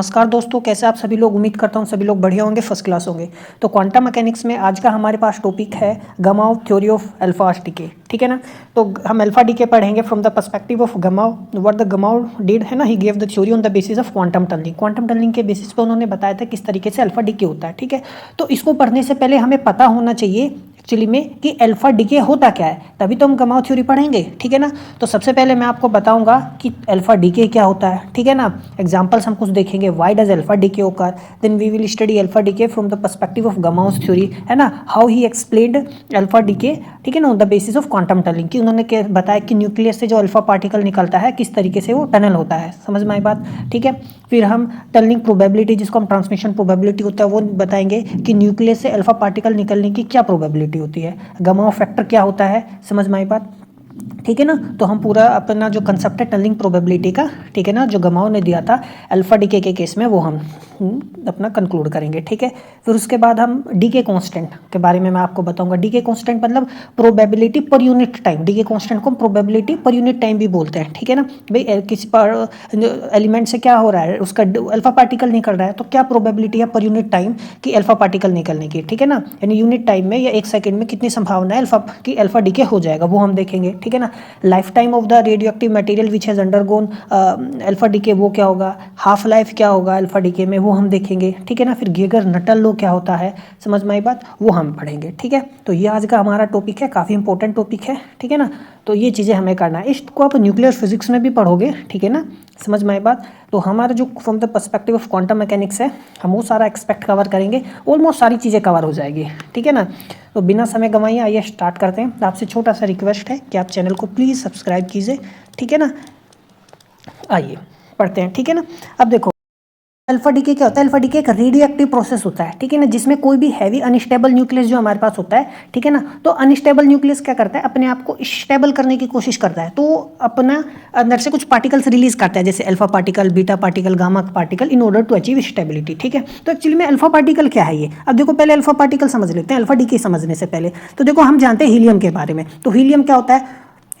नमस्कार दोस्तों, कैसे आप सभी लोग। उम्मीद करता हूँ सभी लोग बढ़िया होंगे, फर्स्ट क्लास होंगे। तो क्वांटम मैकेनिक्स में आज का हमारे पास टॉपिक है Gamow theory of alpha decay. ठीक है ना। तो हम अल्फा डीके पढ़ेंगे from the perspective of Gamow. What the Gamow did है ना, he gave the theory on the basis of quantum tunnelling. Quantum tunnelling के बेसिस पे उन्होंने बताया था किस तरीके से अल्फा डीके होता है। ठीक है। तो इसको पढ़ने से पहले हमें पता होना चाहिए एक्चुअली में कि अल्फा डीके होता क्या है, तभी तो हम गमाओ थ्योरी पढ़ेंगे। ठीक है ना। तो सबसे पहले मैं आपको बताऊंगा कि अल्फा डीके क्या होता है। ठीक है ना। एग्जांपल्स हम कुछ देखेंगे, why does alpha decay occur, then we will study alpha decay from the perspective of Gamow's theory, है ना, how he explained alpha decay. ठीक है ना, on the basis of quantum tunnelling, कि उन्होंने बताया कि न्यूक्लियस से जो अल्फा पार्टिकल निकलता है किस तरीके से वो टनल होता है। समझ में आई बात। ठीक है। फिर हम टनलिंग प्रोबेबिलिटी, जिसको हम ट्रांसमिशन प्रोबेबिलिटी होता है, वो बताएंगे कि न्यूक्लियस से अल्फा पार्टिकल निकलने की क्या प्रोबेबिलिटी होती है। गमाओ फैक्टर क्या होता है, समझ में आई बात। ठीक है ना। तो हम पूरा अपना जो कंसेप्ट है टनलिंग प्रोबेबिलिटी का, ठीक है ना, जो गमाओ ने दिया था अल्फा डीके के केस में, वो हम अपना कंक्लूड करेंगे। ठीक है। फिर उसके बाद हम डीके कांस्टेंट के बारे में मैं आपको बताऊंगा। डीके कांस्टेंट मतलब प्रोबेबिलिटी पर यूनिट टाइम। डीके कांस्टेंट को प्रोबेबिलिटी पर यूनिट टाइम भी बोलते हैं। ठीक है ना। भाई किसी पर एलिमेंट से क्या हो रहा है, उसका अल्फा पार्टिकल निकल रहा है, तो क्या प्रोबेबिलिटी है पर यूनिट टाइम कि अल्फा पार्टिकल निकलने की। ठीक है ना। यानी यूनिट टाइम में या एक सेकेंड में कितनी संभावना है अल्फा की अल्फा डीके हो जाएगा, वो हम देखेंगे। ठीक है ना। Life time of the radio active material which has undergone alpha decay, वो क्या होगा। हाफ लाइफ क्या होगा अल्फा डीके में, वो हम देखेंगे। ठीक है ना। फिर गेगर नटल लो क्या होता है, समझ में आई बात, वो हम पढ़ेंगे। ठीक है। तो ये आज का हमारा टॉपिक है, काफ़ी इंपॉर्टेंट टॉपिक है। ठीक है ना। तो ये चीज़ें हमें करना है, इसको आप न्यूक्लियर फिजिक्स में भी पढ़ोगे। ठीक है ना, समझ में आई बात। तो हमारा जो from the perspective of quantum mechanics है, हम वो सारा एक्सपेक्ट कवर करेंगे, ऑलमोस्ट सारी चीज़ें कवर हो जाएगी। ठीक है ना। तो बिना समय गंवाए आइए स्टार्ट करते हैं। आपसे छोटा सा रिक्वेस्ट है कि आप चैनल को प्लीज़ सब्सक्राइब कीजिए। ठीक है ना। आइए पढ़ते हैं। ठीक है ना। अब देखो अल्फा डीके क्या होता है। अल्फा डीके एक रेडियो एक्टिव प्रोसेस होता है। ठीक है ना, जिसमें कोई भी हैवी अनस्टेबल न्यूक्लियस जो हमारे पास होता है, ठीक है ना, तो अनस्टेबल न्यूक्लियस क्या करता है, अपने आप को स्टेबल करने की कोशिश करता है। तो अपना अंदर से कुछ पार्टिकल्स रिलीज करता है, जैसे alpha particle, beta particle, gamma particle, in order to achieve stability. ठीक है। तो एक्चुअली में अल्फा पार्टिकल क्या है ये, अब देखो पहले अल्फा पार्टिकल समझ लेते हैं, अल्फा डीके समझने से पहले। तो देखो हम जानते हैं हीलियम के बारे में। तो हीलियम क्या होता है,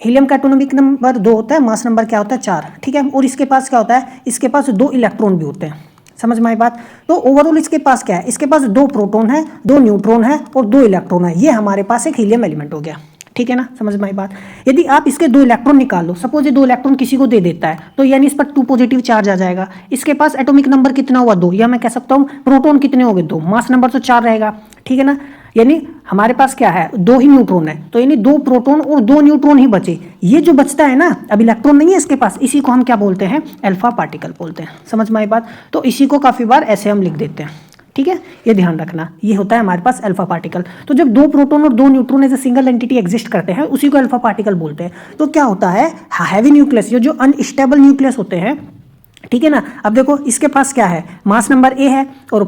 हीलियम का एटॉमिक नंबर 2 होता है, मास नंबर क्या होता है 4। ठीक है। और इसके पास क्या होता है, इसके पास 2 इलेक्ट्रॉन भी होते हैं। समझ में आई बात। तो ओवरऑल इसके पास क्या है, इसके पास 2 प्रोटॉन है, 2 न्यूट्रॉन है और 2 इलेक्ट्रॉन है। ये हमारे पास एक हीलियम एलिमेंट हो गया। ठीक है ना, समझ में आई बात। यदि आप इसके 2 इलेक्ट्रॉन निकाल लो, सपोज ये 2 इलेक्ट्रॉन किसी को दे देता है, तो यानी इस पर 2 पॉजिटिव चार्ज आ जाएगा। इसके पास एटॉमिक नंबर कितना हुआ 2, या मैं कह सकता हूँ प्रोटॉन कितने हो गए 2, मास नंबर तो 4 रहेगा। ठीक है ना। यानी हमारे पास क्या है, 2 ही न्यूट्रॉन है, तो यानी 2 प्रोटॉन और 2 न्यूट्रॉन ही बचे। ये जो बचता है ना, अब इलेक्ट्रॉन नहीं है इसके पास, इसी को हम क्या बोलते हैं, अल्फा पार्टिकल बोलते हैं। समझ में आई बात। तो इसी को काफी बार ऐसे हम लिख देते हैं। ठीक है, ये ध्यान रखना, ये होता है हमारे पास अल्फा पार्टिकल। तो जब 2 प्रोटॉन और 2 neutron as a single entity exist करते हैं, उसी को अल्फा पार्टिकल बोलते हैं। तो क्या होता है, हैवी न्यूक्लियस, ये जो अनस्टेबल न्यूक्लियस होते हैं, ठीक है ना। अब देखो इसके पास क्या है, मास नंबर ए है और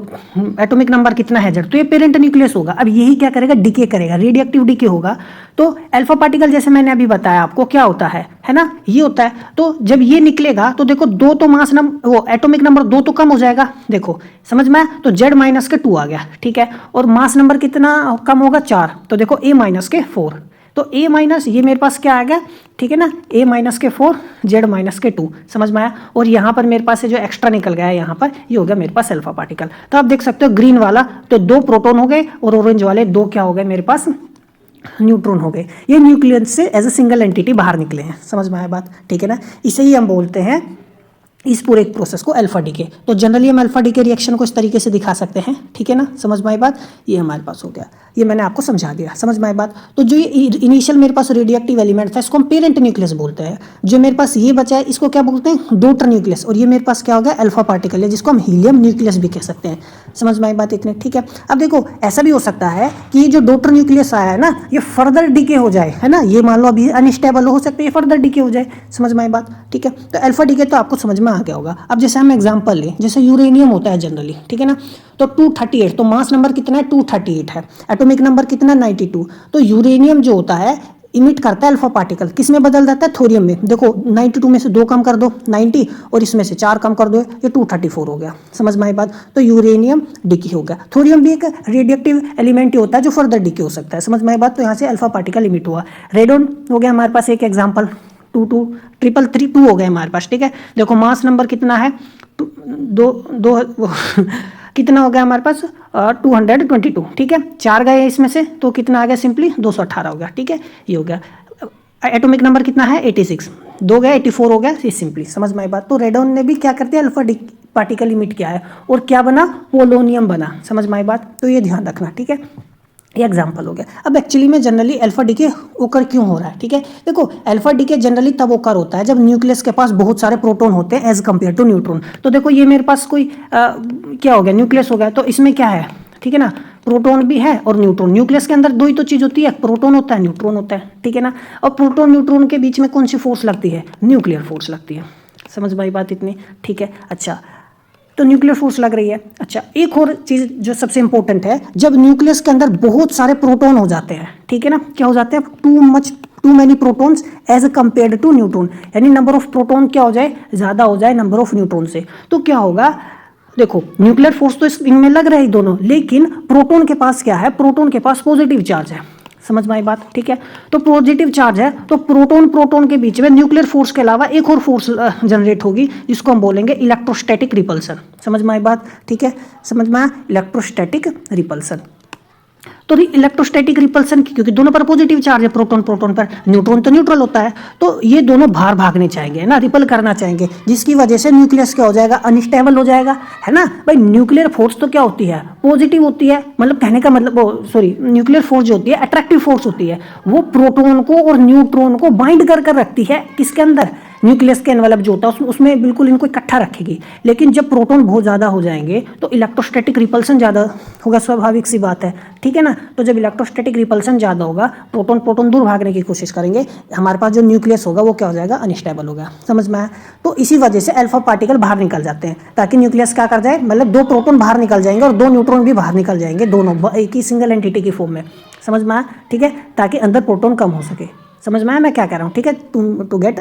एटॉमिक नंबर कितना है Z, तो ये पेरेंट न्यूक्लियस होगा। अब यही क्या करेगा, डीके करेगा, रेडियोएक्टिव डीके होगा। तो अल्फा पार्टिकल जैसे मैंने अभी बताया आपको क्या होता है ना, ये होता है। तो जब ये निकलेगा तो देखो 2 तो मास नंबर, वो एटॉमिक नंबर 2 तो कम हो जाएगा, देखो समझ में, तो Z माइनस के 2 आ गया। ठीक है। और मास नंबर कितना कम होगा 4, तो देखो A माइनस के 4, तो A माइनस ये मेरे पास क्या आ गया, ठीक है ना, A माइनस के 4, Z माइनस के 2, समझ में आया। और यहाँ पर मेरे पास से जो एक्स्ट्रा निकल गया है यहाँ पर, ये हो गया मेरे पास अल्फा पार्टिकल। तो आप देख सकते हो ग्रीन वाला तो 2 प्रोटॉन हो गए और ऑरेंज वाले 2 क्या हो गए मेरे पास, न्यूट्रॉन हो गए। ये न्यूक्लियस से एज ए सिंगल एंटिटी बाहर निकले हैं। समझ में आया बात। ठीक है ना। इसे ही हम बोलते हैं इस पूरे प्रोसेस को अल्फा डीके। तो जनरली हम अल्फा डीके रिएक्शन को इस तरीके से दिखा सकते हैं। ठीक है ना, समझ में आई बात। ये हमारे पास हो गया, ये मैंने आपको समझा दिया, समझ में आई बात। तो जो ये इनिशियल मेरे पास रेडियोएक्टिव एलिमेंट था, इसको हम पेरेंट न्यूक्लियस बोलते हैं। जो मेरे पास ये बचा है, इसको क्या बोलते हैं, डॉटर न्यूक्लियस। और ये मेरे पास क्या हो गया, अल्फा पार्टिकल है, जिसको हम हीलियम न्यूक्लियस भी कह सकते हैं। समझ में आई बात इतने। ठीक है। अब देखो ऐसा भी हो सकता है कि ये जो डॉटर न्यूक्लियस आया है ना, ये फर्दर डीके हो जाए, है ना। ये मान लो अभी अनस्टेबल हो सकता है, ये फर्दर डीके हो जाए। समझ में आई बात। ठीक है। तो अल्फा डीके तो आपको समझ में आ गया होगा। अब जैसे हम एग्जांपल लें, जैसे यूरेनियम होता है जनरली, ठीक है ना, तो 238, तो मास नंबर कितना है 238 है, एटॉमिक नंबर कितना 92। तो यूरेनियम जो होता है इमिट करता है अल्फा पार्टिकल, किस में बदल जाता है, थोरियम में। देखो 92 में से 2 कम कर दो 90, और इसमें से 4 कम कर दो, ये 234 हो गया। समझ में आई बात। तो यूरेनियम डीके हो गया। थोरियम भी एक रेडियोएक्टिव एलिमेंट ही होता है जो फर्दर डीके हो सकता है। समझ में आई बात। तो यहाँ से अल्फा पार्टिकल इमिट हुआ। रेडोन हो गया हमारे पास एक एग्जाम्पल। 2 हो गए हमारे पास, ठीक है। देखो मास नंबर कितना है, कितना हो गया हमारे पास 222, ठीक है। 4 गए इसमें से तो कितना आ गया, सिंपली 218 हो गया, ठीक है। ये हो गया। एटॉमिक नंबर कितना है 86, 2 गए 84 हो गया, ये सिंपली समझ में आई बात। तो रेडॉन ने भी क्या कर दिया, अल्फा डी पार्टिकल इमिट किया है और क्या बना, पोलोनियम बना, समझ में आई बात। तो ये ध्यान रखना, ठीक है। ये एग्जाम्पल हो गया। अब एक्चुअली में जनरली अल्फा डीके ओकर क्यों हो रहा है, ठीक है। देखो अल्फा डीके जनरली तब ओकर होता है जब न्यूक्लियस के पास बहुत सारे प्रोटॉन होते हैं एज कम्पेयर टू न्यूट्रॉन। तो देखो ये मेरे पास कोई क्या हो गया, न्यूक्लियस हो गया, तो इसमें क्या है, ठीक है ना, प्रोटॉन भी है और न्यूट्रॉन। न्यूक्लियस के अंदर 2 ही तो चीज होती है, प्रोटॉन होता है, न्यूट्रॉन होता है, ठीक है ना। और प्रोटॉन न्यूट्रॉन के बीच में कौन सी फोर्स लगती है, न्यूक्लियर फोर्स लगती है, समझ में आई बात इतनी, ठीक है। अच्छा तो न्यूक्लियर फोर्स लग रही है। अच्छा एक और चीज जो सबसे इंपॉर्टेंट है, जब न्यूक्लियस के अंदर बहुत सारे प्रोटॉन हो जाते हैं, ठीक है ना, क्या हो जाते हैं, too many protons as compared to neutron, यानी नंबर ऑफ प्रोटॉन क्या हो जाए, ज्यादा हो जाए नंबर ऑफ न्यूट्रॉन से, तो क्या होगा, देखो न्यूक्लियर फोर्स तो इनमें लग रहा है दोनों, लेकिन प्रोटॉन के पास क्या है, प्रोटॉन के पास पॉजिटिव चार्ज है, समझ में आई बात, ठीक है। तो पॉजिटिव चार्ज है तो प्रोटॉन के बीच में न्यूक्लियर फोर्स के अलावा एक और फोर्स जनरेट होगी जिसको हम बोलेंगे इलेक्ट्रोस्टैटिक रिपल्सन, समझ में आई बात, ठीक है। समझ में आया, इलेक्ट्रोस्टैटिक रिपल्सन। तो इलेक्ट्रोस्टैटिक रिपल्सन क्योंकि दोनों पर पॉजिटिव चार्ज है, प्रोटॉन पर, न्यूट्रॉन तो न्यूट्रल होता है, तो ये दोनों बाहर भागने चाहेंगे ना, रिपल करना चाहेंगे, जिसकी वजह से न्यूक्लियस क्या हो जाएगा, अनस्टेबल हो जाएगा, है ना भाई। न्यूक्लियर फोर्स तो क्या होती है, पॉजिटिव होती है, मतलब कहने का मतलब सॉरी, न्यूक्लियर फोर्स जो होती है अट्रैक्टिव फोर्स होती है, वो प्रोटॉन को और न्यूट्रॉन को बाइंड कर रखती है, किसके अंदर, न्यूक्लियस के एनवेलप जो होता है उसमें बिल्कुल इनको इकट्ठा रखेगी। लेकिन जब प्रोटॉन बहुत ज़्यादा हो जाएंगे तो इलेक्ट्रोस्टैटिक रिपल्सन ज़्यादा होगा, स्वाभाविक सी बात है, ठीक है ना। तो जब इलेक्ट्रोस्टैटिक रिपल्सन ज़्यादा होगा, प्रोटॉन दूर भागने की कोशिश करेंगे, हमारे पास जो न्यूक्लियस होगा वो क्या हो जाएगा, अनस्टेबल होगा, समझ में आया। तो इसी वजह से अल्फा पार्टिकल बाहर निकल जाते हैं, ताकि न्यूक्लियस क्या कर जाए, मतलब 2 प्रोटॉन बाहर निकल जाएंगे और 2 न्यूट्रॉन भी बाहर निकल जाएंगे, दोनों एक ही सिंगल एंटिटी की फॉर्म में, समझ में आया, ठीक है, ताकि अंदर प्रोटॉन कम हो सके, समझ में आया मैं क्या कह रहा हूँ, ठीक है, टू गेट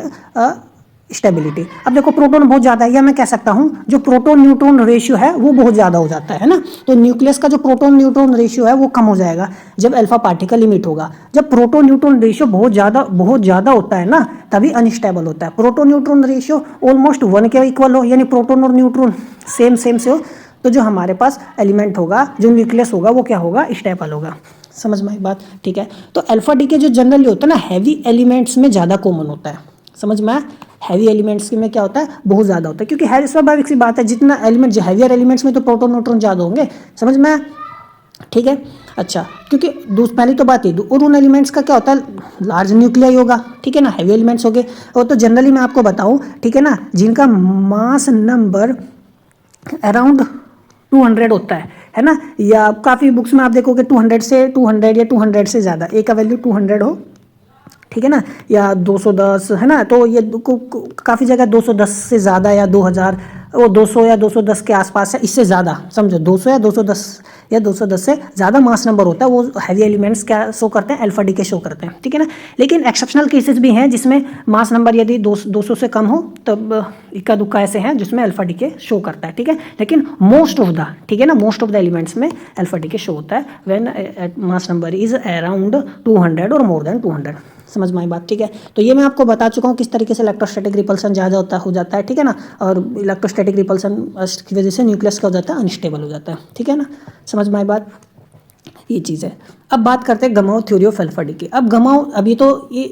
स्टेबिलिटी। अब देखो प्रोटॉन बहुत ज़्यादा है, या मैं कह सकता हूँ जो प्रोटॉन न्यूट्रॉन रेशियो है वो बहुत ज़्यादा हो जाता है ना, तो न्यूक्लियस का जो प्रोटॉन न्यूट्रॉन रेशियो है वो कम हो जाएगा जब अल्फा पार्टिकल इमिट होगा। जब प्रोटॉन न्यूट्रॉन रेशियो बहुत ज़्यादा होता है ना, तभी अनस्टेबल होता है। प्रोटॉन न्यूट्रॉन रेशियो ऑलमोस्ट 1 के इक्वल हो, यानी प्रोटॉन और न्यूट्रॉन सेम से हो, तो जो हमारे पास एलिमेंट होगा, जो न्यूक्लियस होगा वो क्या होगा, स्टेबल होगा, समझ में आई बात, ठीक है। तो अल्फा डी के जो जनरली होता है ना, हैवी एलिमेंट्स में ज़्यादा कॉमन होता है, समझ में आया। हैवी एलिमेंट्स में क्या होता है, बहुत ज़्यादा होता है, क्योंकि हैवी स्वाभाविक सी बात है, जितना एलिमेंट हैवियर एलिमेंट्स में तो प्रोटॉन न्यूट्रॉन ज़्यादा होंगे, समझ में आया, ठीक है। अच्छा क्योंकि पहली तो बात ही, और उन एलिमेंट्स का क्या होता है, लार्ज न्यूक्लियाई होगा, ठीक है ना, हैवी एलिमेंट्स हो गए। और तो जनरली मैं आपको बताऊं, ठीक है ना, जिनका मास नंबर अराउंड 200 होता है ना, या काफ़ी बुक्स में आप देखोगे 200 या 200 से ज़्यादा, ए का वैल्यू 200 हो, ठीक है ना, या 210 है ना, तो ये काफ़ी जगह 210 से ज़्यादा या 2000, वो 200 या 210 के आसपास है, इससे ज़्यादा समझो 200 या 210 से ज़्यादा मास नंबर होता है, वो हैवी एलिमेंट्स क्या शो करते हैं, अल्फा डी के शो करते हैं, ठीक है ना। लेकिन एक्सेप्शनल केसेस भी हैं जिसमें मास नंबर यदि 200 से कम हो, तब इक्का दुक्का ऐसे हैं जिसमें अल्फा डी के शो करता है, ठीक है। लेकिन मोस्ट ऑफ द, ठीक है ना, मोस्ट ऑफ द एलिमेंट्स में अल्फा डी के शो होता है when mass number is around 200 और मोर देन 200, समझ में आई बात, ठीक है। तो ये मैं आपको बता चुका हूँ किस तरीके से इलेक्ट्रोस्टैटिक रिपल्सन ज़्यादा हो जाता है, ठीक है ना, और इलेक्ट्रोस्टैटिक रिपल्सन की वजह से न्यूक्लियस क्या हो जाता है, अनस्टेबल हो जाता है, ठीक है ना, समझ में आई बात, ये चीज़ है। अब बात करते हैं गमाओ थ्योरी ऑफ अल्फा डी की। अब गमाओ, अब ये तो ये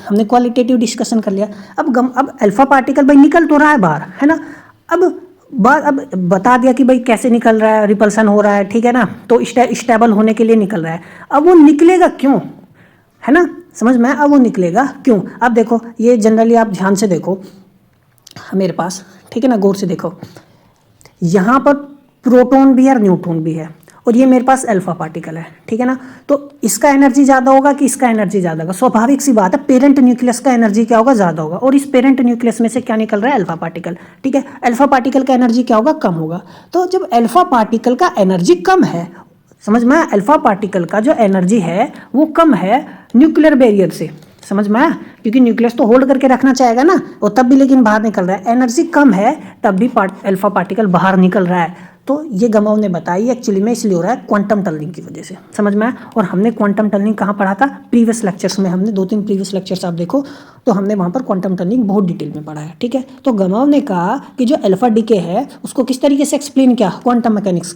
हमने क्वालिटेटिव डिस्कशन कर लिया, अब अल्फा पार्टिकल भाई निकल तो रहा है बाहर, है ना, अब बता दिया कि भाई कैसे निकल रहा है, रिपल्सन हो रहा है, ठीक है ना, तो स्टेबल होने के लिए निकल रहा है। अब वो निकलेगा क्यों, है ना, समझ में, अब वो निकलेगा क्यों। अब देखो ये जनरली आप ध्यान से देखो मेरे पास, ठीक है ना, गौर से देखो, यहाँ पर प्रोटॉन भी है और न्यूट्रॉन भी है, और ये मेरे पास अल्फा पार्टिकल है, ठीक है ना। तो इसका एनर्जी ज़्यादा होगा कि इसका एनर्जी ज़्यादा होगा, स्वाभाविक सी बात है, पेरेंट न्यूक्लियस का एनर्जी क्या होगा, ज़्यादा होगा, और इस पेरेंट न्यूक्लियस में से क्या निकल रहा है, अल्फा पार्टिकल, ठीक है। अल्फा पार्टिकल का एनर्जी क्या होगा, कम होगा। तो जब अल्फा पार्टिकल का एनर्जी कम है, समझ में, अल्फा पार्टिकल का जो एनर्जी है वो कम है न्यूक्लियर बैरियर से, समझ में आया, क्योंकि न्यूक्लियस तो होल्ड करके रखना चाहेगा ना, और तब भी लेकिन बाहर निकल रहा है, एनर्जी कम है तब भी अल्फा पार्टिकल बाहर निकल रहा है। तो ये गमाव ने बताई एक्चुअली में इसलिए हो रहा है क्वांटम टनलिंग की वजह से, समझ में आया। और हमने क्वांटम टनलिंग कहाँ पढ़ा था, प्रीवियस लेक्चर्स में, हमने 2-3 प्रीवियस लेक्चर्स आप देखो तो हमने वहाँ पर क्वांटम टनलिंग बहुत डिटेल में पढ़ा है, ठीक है। तो गमाव ने कहा कि जो अल्फा डीके है उसको किस तरीके से एक्सप्लेन किया, क्वांटम मैकेनिक्स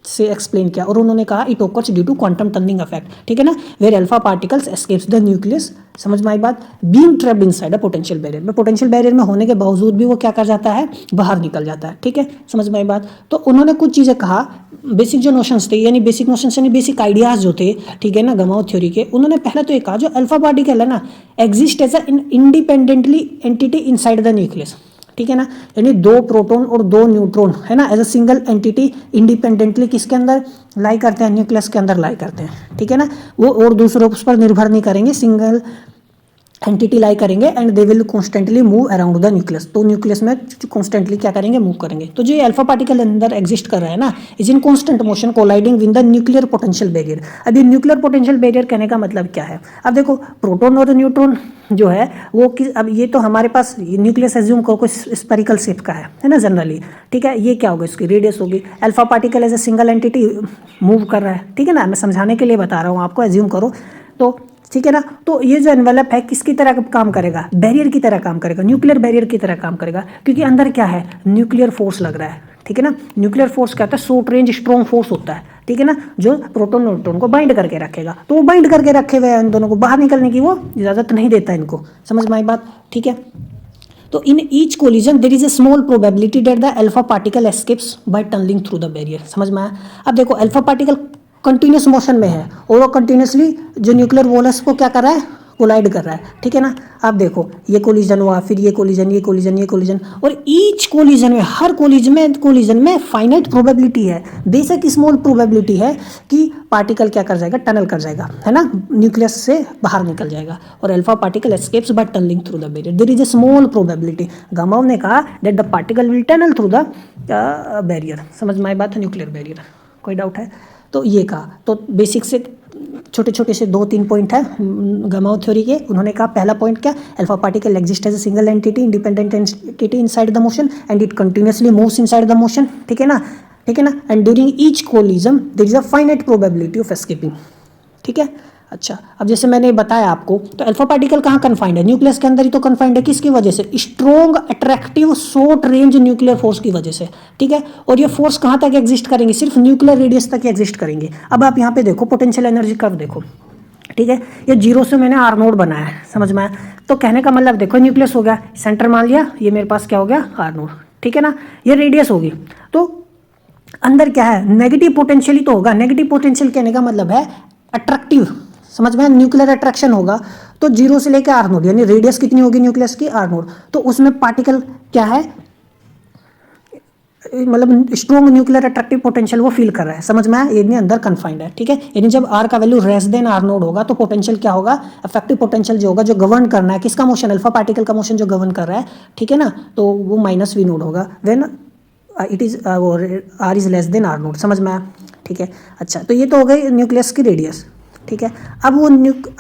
से एक्सप्लेन किया, और उन्होंने कहा it occurs due to quantum tunneling effect, ठीक है ना, where alpha particles escapes the nucleus, समझ में आई बात, being trapped inside a potential barrier, में पोटेंशियल बैरियर में होने के बावजूद भी वो क्या कर जाता है, बाहर निकल जाता है, ठीक है, समझ में आई बात। तो उन्होंने कुछ चीज़ें कहा, बेसिक जो नोशंस थे, यानी बेसिक नोशंस यानी बेसिक आइडियाज जो थे, ठीक है ना, गमाव थ्योरी के, उन्होंने पहले तो ये कहा जो अल्फा पार्टिकल है ना exist as a independently entity inside the nucleus, ठीक है ना, यानी 2 प्रोटॉन और 2 न्यूट्रॉन है ना as a single entity independently किसके अंदर लाई करते हैं, न्यूक्लियस के अंदर लाई करते हैं, ठीक है ना, वो और दूसरों पर निर्भर नहीं करेंगे, सिंगल एंटिटी लाई करेंगे and they will constantly move around the nucleus, तो न्यूक्लियस में कॉन्स्टेंटली क्या करेंगे, मूव करेंगे। तो जो ये अल्फा पार्टिकल अंदर एग्जिस्ट कर रहा है ना is in constant motion colliding with the nuclear potential barrier. अब ये न्यूक्लियर पोटेंशियल बैरियर कहने का मतलब क्या है, अब देखो प्रोटॉन और न्यूट्रॉन जो है वो अब ये तो हमारे पास न्यूक्लियस एज्यूम करो कोई स्पेरिकल शेप का है ना जनरली, ठीक है, ये क्या होगा, इसकी रेडियस होगी, alpha particle as a single entity move कर रहा है, ठीक है ना, मैं समझाने के लिए बता रहा हूँ आपको, एज्यूम करो तो, ठीक है ना। तो ये जो एनवेलप है किसकी तरह काम करेगा, बैरियर की तरह काम करेगा, न्यूक्लियर बैरियर की तरह काम करेगा, क्योंकि अंदर क्या है, न्यूक्लियर फोर्स लग रहा है, ठीक है ना, न्यूक्लियर फोर्स क्या होता है, शॉर्ट रेंज स्ट्रॉन्ग फोर्स होता है, ठीक है ना, जो प्रोटॉन न्यूट्रॉन को बाइंड करके रखेगा, तो वो बाइंड करके रखे हुए हैं इन दोनों को, बाहर निकलने की वो इजाजत नहीं देता इनको, समझ में आई बात, ठीक है। तो in each collision there is a small probability that the alpha particle escapes by tunnelling through the barrier, समझ में आया। अब देखो अल्फा पार्टिकल कंटिन्यूस मोशन में है और वो कंटिन्यूसली जो न्यूक्लियर वॉल है उसको क्या कर रहा है, कोलाइड कर रहा है, ठीक है ना। आप देखो ये कोलिजन हुआ, फिर ये कोलिजन, ये कोलिजन, ये कोलिजन, और ईच कोलिजन में, हर कोलिजन में फाइनाइट प्रोबेबिलिटी है, बेशक स्मॉल प्रोबेबिलिटी है कि पार्टिकल क्या कर जाएगा, टनल कर जाएगा, है ना, न्यूक्लियस से बाहर निकल जाएगा, और alpha particle escapes by tunnelling through the barrier, there is a small probability. Gamow ने कहा that the particle will tunnel through the barrier, समझ में आई बात, न्यूक्लियर बैरियर, कोई डाउट है। तो ये कहा, तो बेसिक से छोटे छोटे से 2-3 पॉइंट है गमाव थ्योरी के। उन्होंने कहा पहला पॉइंट क्या, alpha particle exist as a single entity independent entity inside the motion and it continuously moves inside the motion, ठीक है ना, ठीक है ना, and during each collision there is a finite probability of escaping, ठीक है। अच्छा, अब जैसे मैंने बताया आपको, तो अल्फा पार्टिकल कहाँ कन्फाइंड है, न्यूक्लियस के अंदर ही तो कन्फाइंड है, किसकी वजह से, strong attractive short range nuclear force की वजह से, ठीक है। और ये फोर्स कहाँ तक एग्जिस्ट करेंगे, सिर्फ न्यूक्लियर रेडियस तक एग्जिस्ट करेंगे। अब आप यहाँ पे देखो पोटेंशियल एनर्जी कर्व देखो, ठीक है, ये 0 से मैंने आर नोड बनाया है, समझ में आया। तो कहने का मतलब देखो न्यूक्लियस हो गया, सेंटर मान लिया, ये मेरे पास क्या हो गया, आर नोड, ठीक है ना, ये रेडियस होगी, तो अंदर क्या है, नेगेटिव पोटेंशियल ही तो होगा। नेगेटिव पोटेंशियल कहने का मतलब है अट्रैक्टिव, समझ में, न्यूक्लियर अट्रैक्शन होगा, तो 0 से लेकर आर नोड, यानी रेडियस कितनी होगी न्यूक्लियस की, आर नोड, तो उसमें पार्टिकल क्या है, मतलब स्ट्रॉन्ग न्यूक्लियर अट्रैक्टिव पोटेंशियल वो फील कर रहा है, समझ में आया, ये अंदर कन्फाइंड है, ठीक है। यानी जब आर का value less than R naught होगा तो पोटेंशियल क्या होगा, इफेक्टिव पोटेंशियल जो होगा, जो गवर्न करना है किसका मोशन, अल्फा पार्टिकल का मोशन जो गवर्न कर रहा है, ठीक है ना, तो वो माइनस वी नोड होगा when it is R is less than R naught, समझ में आया, ठीक है। अच्छा, तो ये तो हो गई न्यूक्लियस की रेडियस, ठीक है। अब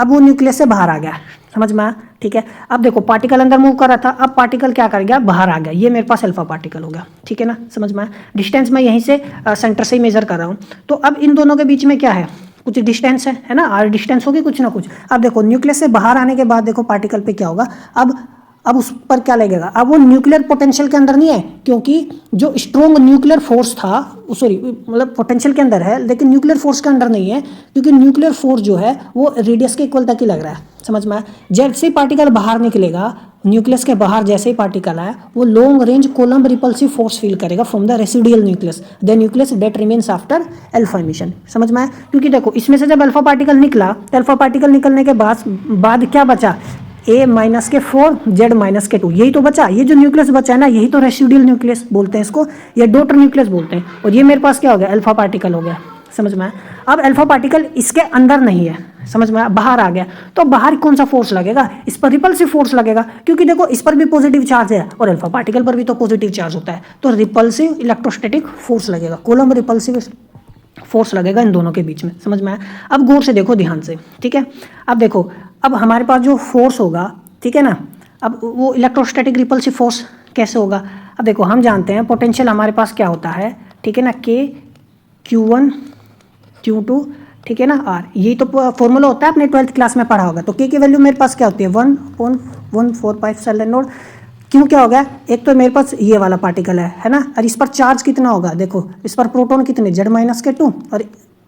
वो न्यूक्लियस से बाहर आ गया, समझ में आया, ठीक है। अब देखो पार्टिकल अंदर मूव कर रहा था, अब पार्टिकल क्या कर गया, बाहर आ गया, ये मेरे पास अल्फा पार्टिकल हो गया, ठीक है ना, समझ में आया। डिस्टेंस मैं यहीं से सेंटर से ही मेजर कर रहा हूँ, तो अब इन दोनों के बीच में क्या है, कुछ डिस्टेंस है ना, आर डिस्टेंस होगी कुछ ना कुछ। अब देखो न्यूक्लियस से बाहर आने के बाद देखो पार्टिकल पे क्या होगा, अब उस पर क्या लगेगा, अब वो न्यूक्लियर पोटेंशियल के अंदर नहीं है, क्योंकि जो स्ट्रॉन्ग न्यूक्लियर फोर्स था, सॉरी मतलब पोटेंशियल के अंदर है लेकिन न्यूक्लियर फोर्स के अंदर नहीं है, क्योंकि न्यूक्लियर फोर्स जो है वो रेडियस के इक्वल तक ही लग रहा है, समझ में आया। जैसे ही पार्टिकल बाहर निकलेगा, न्यूक्लियस के बाहर जैसे ही पार्टिकल आए, वो long range coulomb repulsive force feel करेगा from the residual nucleus, the nucleus that remains after alpha emission, समझ में आया। क्योंकि देखो इसमें से जब अल्फा पार्टिकल निकला, तो अल्फा पार्टिकल निकलने के बाद क्या बचा, A माइनस के 4 Z माइनस के 2, यही तो बचा। ये जो न्यूक्लियस बचा है ना, यही तो रेसिडुअल न्यूक्लियस बोलते हैं इसको, या डॉटर न्यूक्लियस बोलते हैं। और ये मेरे पास क्या हो गया, अल्फा पार्टिकल हो गया, समझ में आया। अब अल्फा पार्टिकल इसके अंदर नहीं है, समझ में आया, बाहर आ गया, तो बाहर कौन सा फोर्स लगेगा, इस पर रिपल्सिव फोर्स लगेगा, क्योंकि देखो इस पर भी पॉजिटिव चार्ज है और अल्फा पार्टिकल पर भी तो पॉजिटिव चार्ज होता है, तो रिपल्सिव इलेक्ट्रोस्टैटिक फोर्स लगेगा, कोलम्ब रिपल्सिव फोर्स लगेगा इन दोनों के बीच में, समझ में आया। अब गौर से देखो, ध्यान से, ठीक है। अब देखो, अब हमारे पास जो फोर्स होगा, ठीक है ना, अब वो इलेक्ट्रोस्टैटिक रिपल्सिव फोर्स कैसे होगा। अब देखो हम जानते हैं पोटेंशियल हमारे पास क्या होता है, ठीक है ना, K Q1 Q2, ठीक है ना, R, यही तो फॉर्मूला होता है, आपने 12th क्लास में पढ़ा होगा। तो K की वैल्यू मेरे पास क्या होती है 1.145 सेलेन नोड। क्यों क्या हो गया, एक तो मेरे पास ये वाला पार्टिकल है ना, और इस पर चार्ज कितना होगा, देखो इस पर प्रोटॉन कितने Z-2 और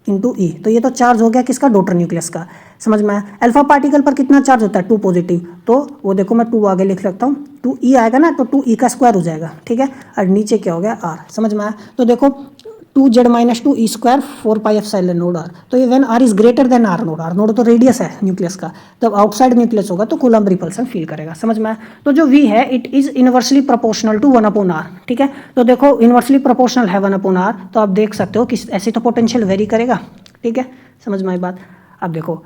इंटू ई, तो ये तो चार्ज हो गया किसका, डॉटर न्यूक्लियस का। समझ में आया। अल्फा पार्टिकल पर कितना चार्ज होता है 2 पॉजिटिव, तो वो देखो मैं 2 आगे लिख सकता हूँ, 2e आएगा ना, तो 2e का स्क्वायर हो जाएगा, ठीक है, और नीचे क्या हो गया r। समझ में आया। तो देखो 2Z-2e² 4πε नोड r, तो ये when r is greater than r node तो रेडियस है न्यूक्लियस का, तब आउटसाइड न्यूक्लियस होगा तो कूलम्ब रिपल्सन फील करेगा। समझ में आया। तो जो v है it is inversely proportional to 1/r, ठीक है। तो देखो इनवर्सली प्रोपोर्शनल है 1/r, तो आप देख सकते हो कि ऐसे तो पोटेंशियल वेरी करेगा, ठीक है। समझ में आई बात। अब देखो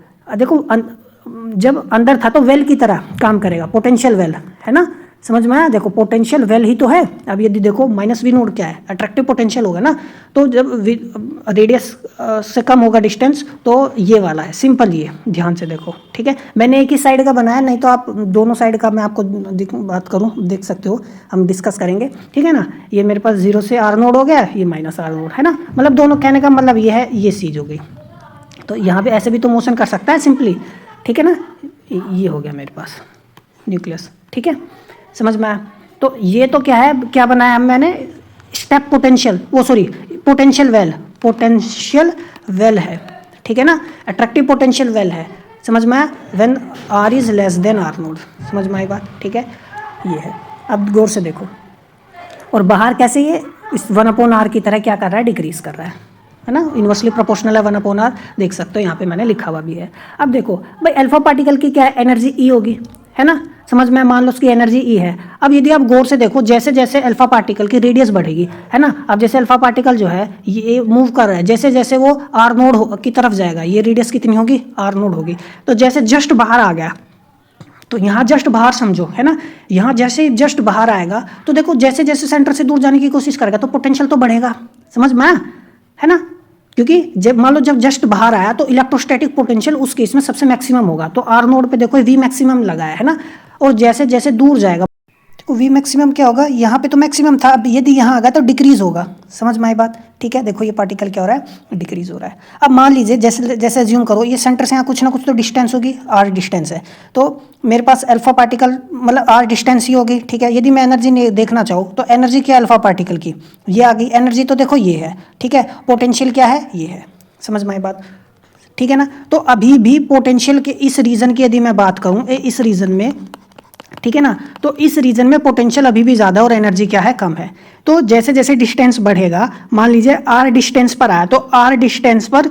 जब अंदर था तो वेल की तरह काम करेगा, पोटेंशियल वेल है ना। समझ में आया। देखो पोटेंशियल वेल ही तो है। अब यदि देखो माइनस वी नोड क्या है, अट्रैक्टिव पोटेंशियल होगा ना, तो जब रेडियस से कम होगा डिस्टेंस तो ये वाला है, सिंपल ये ध्यान से देखो, ठीक है। मैंने एक ही साइड का बनाया, नहीं तो आप दोनों साइड का मैं आपको बात करूँ देख सकते हो, हम डिस्कस करेंगे, ठीक है ना। ये मेरे पास 0 से r नोड हो गया, ये माइनस r नोड है ना, मतलब दोनों कहने का मतलब ये है, ये चीज हो गई। तो यहाँ पे ऐसे भी तो मोशन कर सकता है सिंपली, ठीक है ना। ये हो गया मेरे पास न्यूक्लियस, ठीक है। समझ में आया। तो ये तो क्या है, क्या बनाया मैंने, स्टेप पोटेंशियल, वो सॉरी पोटेंशियल वेल है, ठीक है ना, अट्रैक्टिव पोटेंशियल वेल है। समझ में आया। When r is less then r node, समझ में आई बात, ठीक है। ये है। अब गौर से देखो, और बाहर कैसे ये इस 1/r की तरह क्या कर रहा है, डिक्रीज कर रहा है ना, इनवर्सली प्रोपोर्शनल है 1/r, देख सकते हो यहाँ पे मैंने लिखा हुआ भी है। अब देखो भाई अल्फा पार्टिकल की क्या है, एनर्जी ई होगी, है ना। समझ में, मान लो उसकी एनर्जी ई है। अब यदि आप गौर से देखो, जैसे जैसे अल्फा पार्टिकल की रेडियस बढ़ेगी, है ना, अब जैसे अल्फा पार्टिकल जो है ये मूव कर रहा है, जैसे जैसे वो r नोड की तरफ जाएगा, ये रेडियस कितनी होगी, r नोड होगी। तो जैसे जस्ट बाहर आ गया, तो यहाँ जस्ट बाहर समझो, है ना, यहाँ जैसे जस्ट बाहर आएगा तो देखो जैसे जैसे सेंटर से दूर जाने की कोशिश करेगा तो पोटेंशियल तो बढ़ेगा। समझ में आया, है ना, क्योंकि जब मान लो जब जस्ट बाहर आया तो इलेक्ट्रोस्टैटिक पोटेंशियल उस केस में सबसे मैक्सिमम होगा, तो r नोड पे देखो v मैक्सिमम लगाया है ना, और जैसे जैसे दूर जाएगा देखो v मैक्सिमम क्या होगा, यहाँ पे तो मैक्सिमम था, अब यदि यहाँ आ गया तो डिक्रीज होगा। समझ में आई बात, ठीक है। देखो ये पार्टिकल क्या हो रहा है, डिक्रीज हो रहा है। अब मान लीजिए जैसे जैसे अज्यूम करो ये सेंटर से यहाँ कुछ ना कुछ तो डिस्टेंस होगी, r डिस्टेंस है, तो मेरे पास अल्फा पार्टिकल मतलब r डिस्टेंस ही होगी, ठीक है। यदि मैं एनर्जी देखना चाहूँ तो एनर्जी क्या है अल्फा पार्टिकल की, ये आ गई एनर्जी, तो देखो ये है, ठीक है। पोटेंशियल क्या है, ये है। समझ में आई बात, ठीक है ना। तो अभी भी पोटेंशियल के इस रीजन की यदि मैं बात करूँ, इस रीजन में, ठीक है ना, तो इस रीजन में पोटेंशियल अभी भी ज़्यादा और एनर्जी क्या है, कम है। तो जैसे जैसे डिस्टेंस बढ़ेगा, मान लीजिए r डिस्टेंस पर आया, तो r डिस्टेंस पर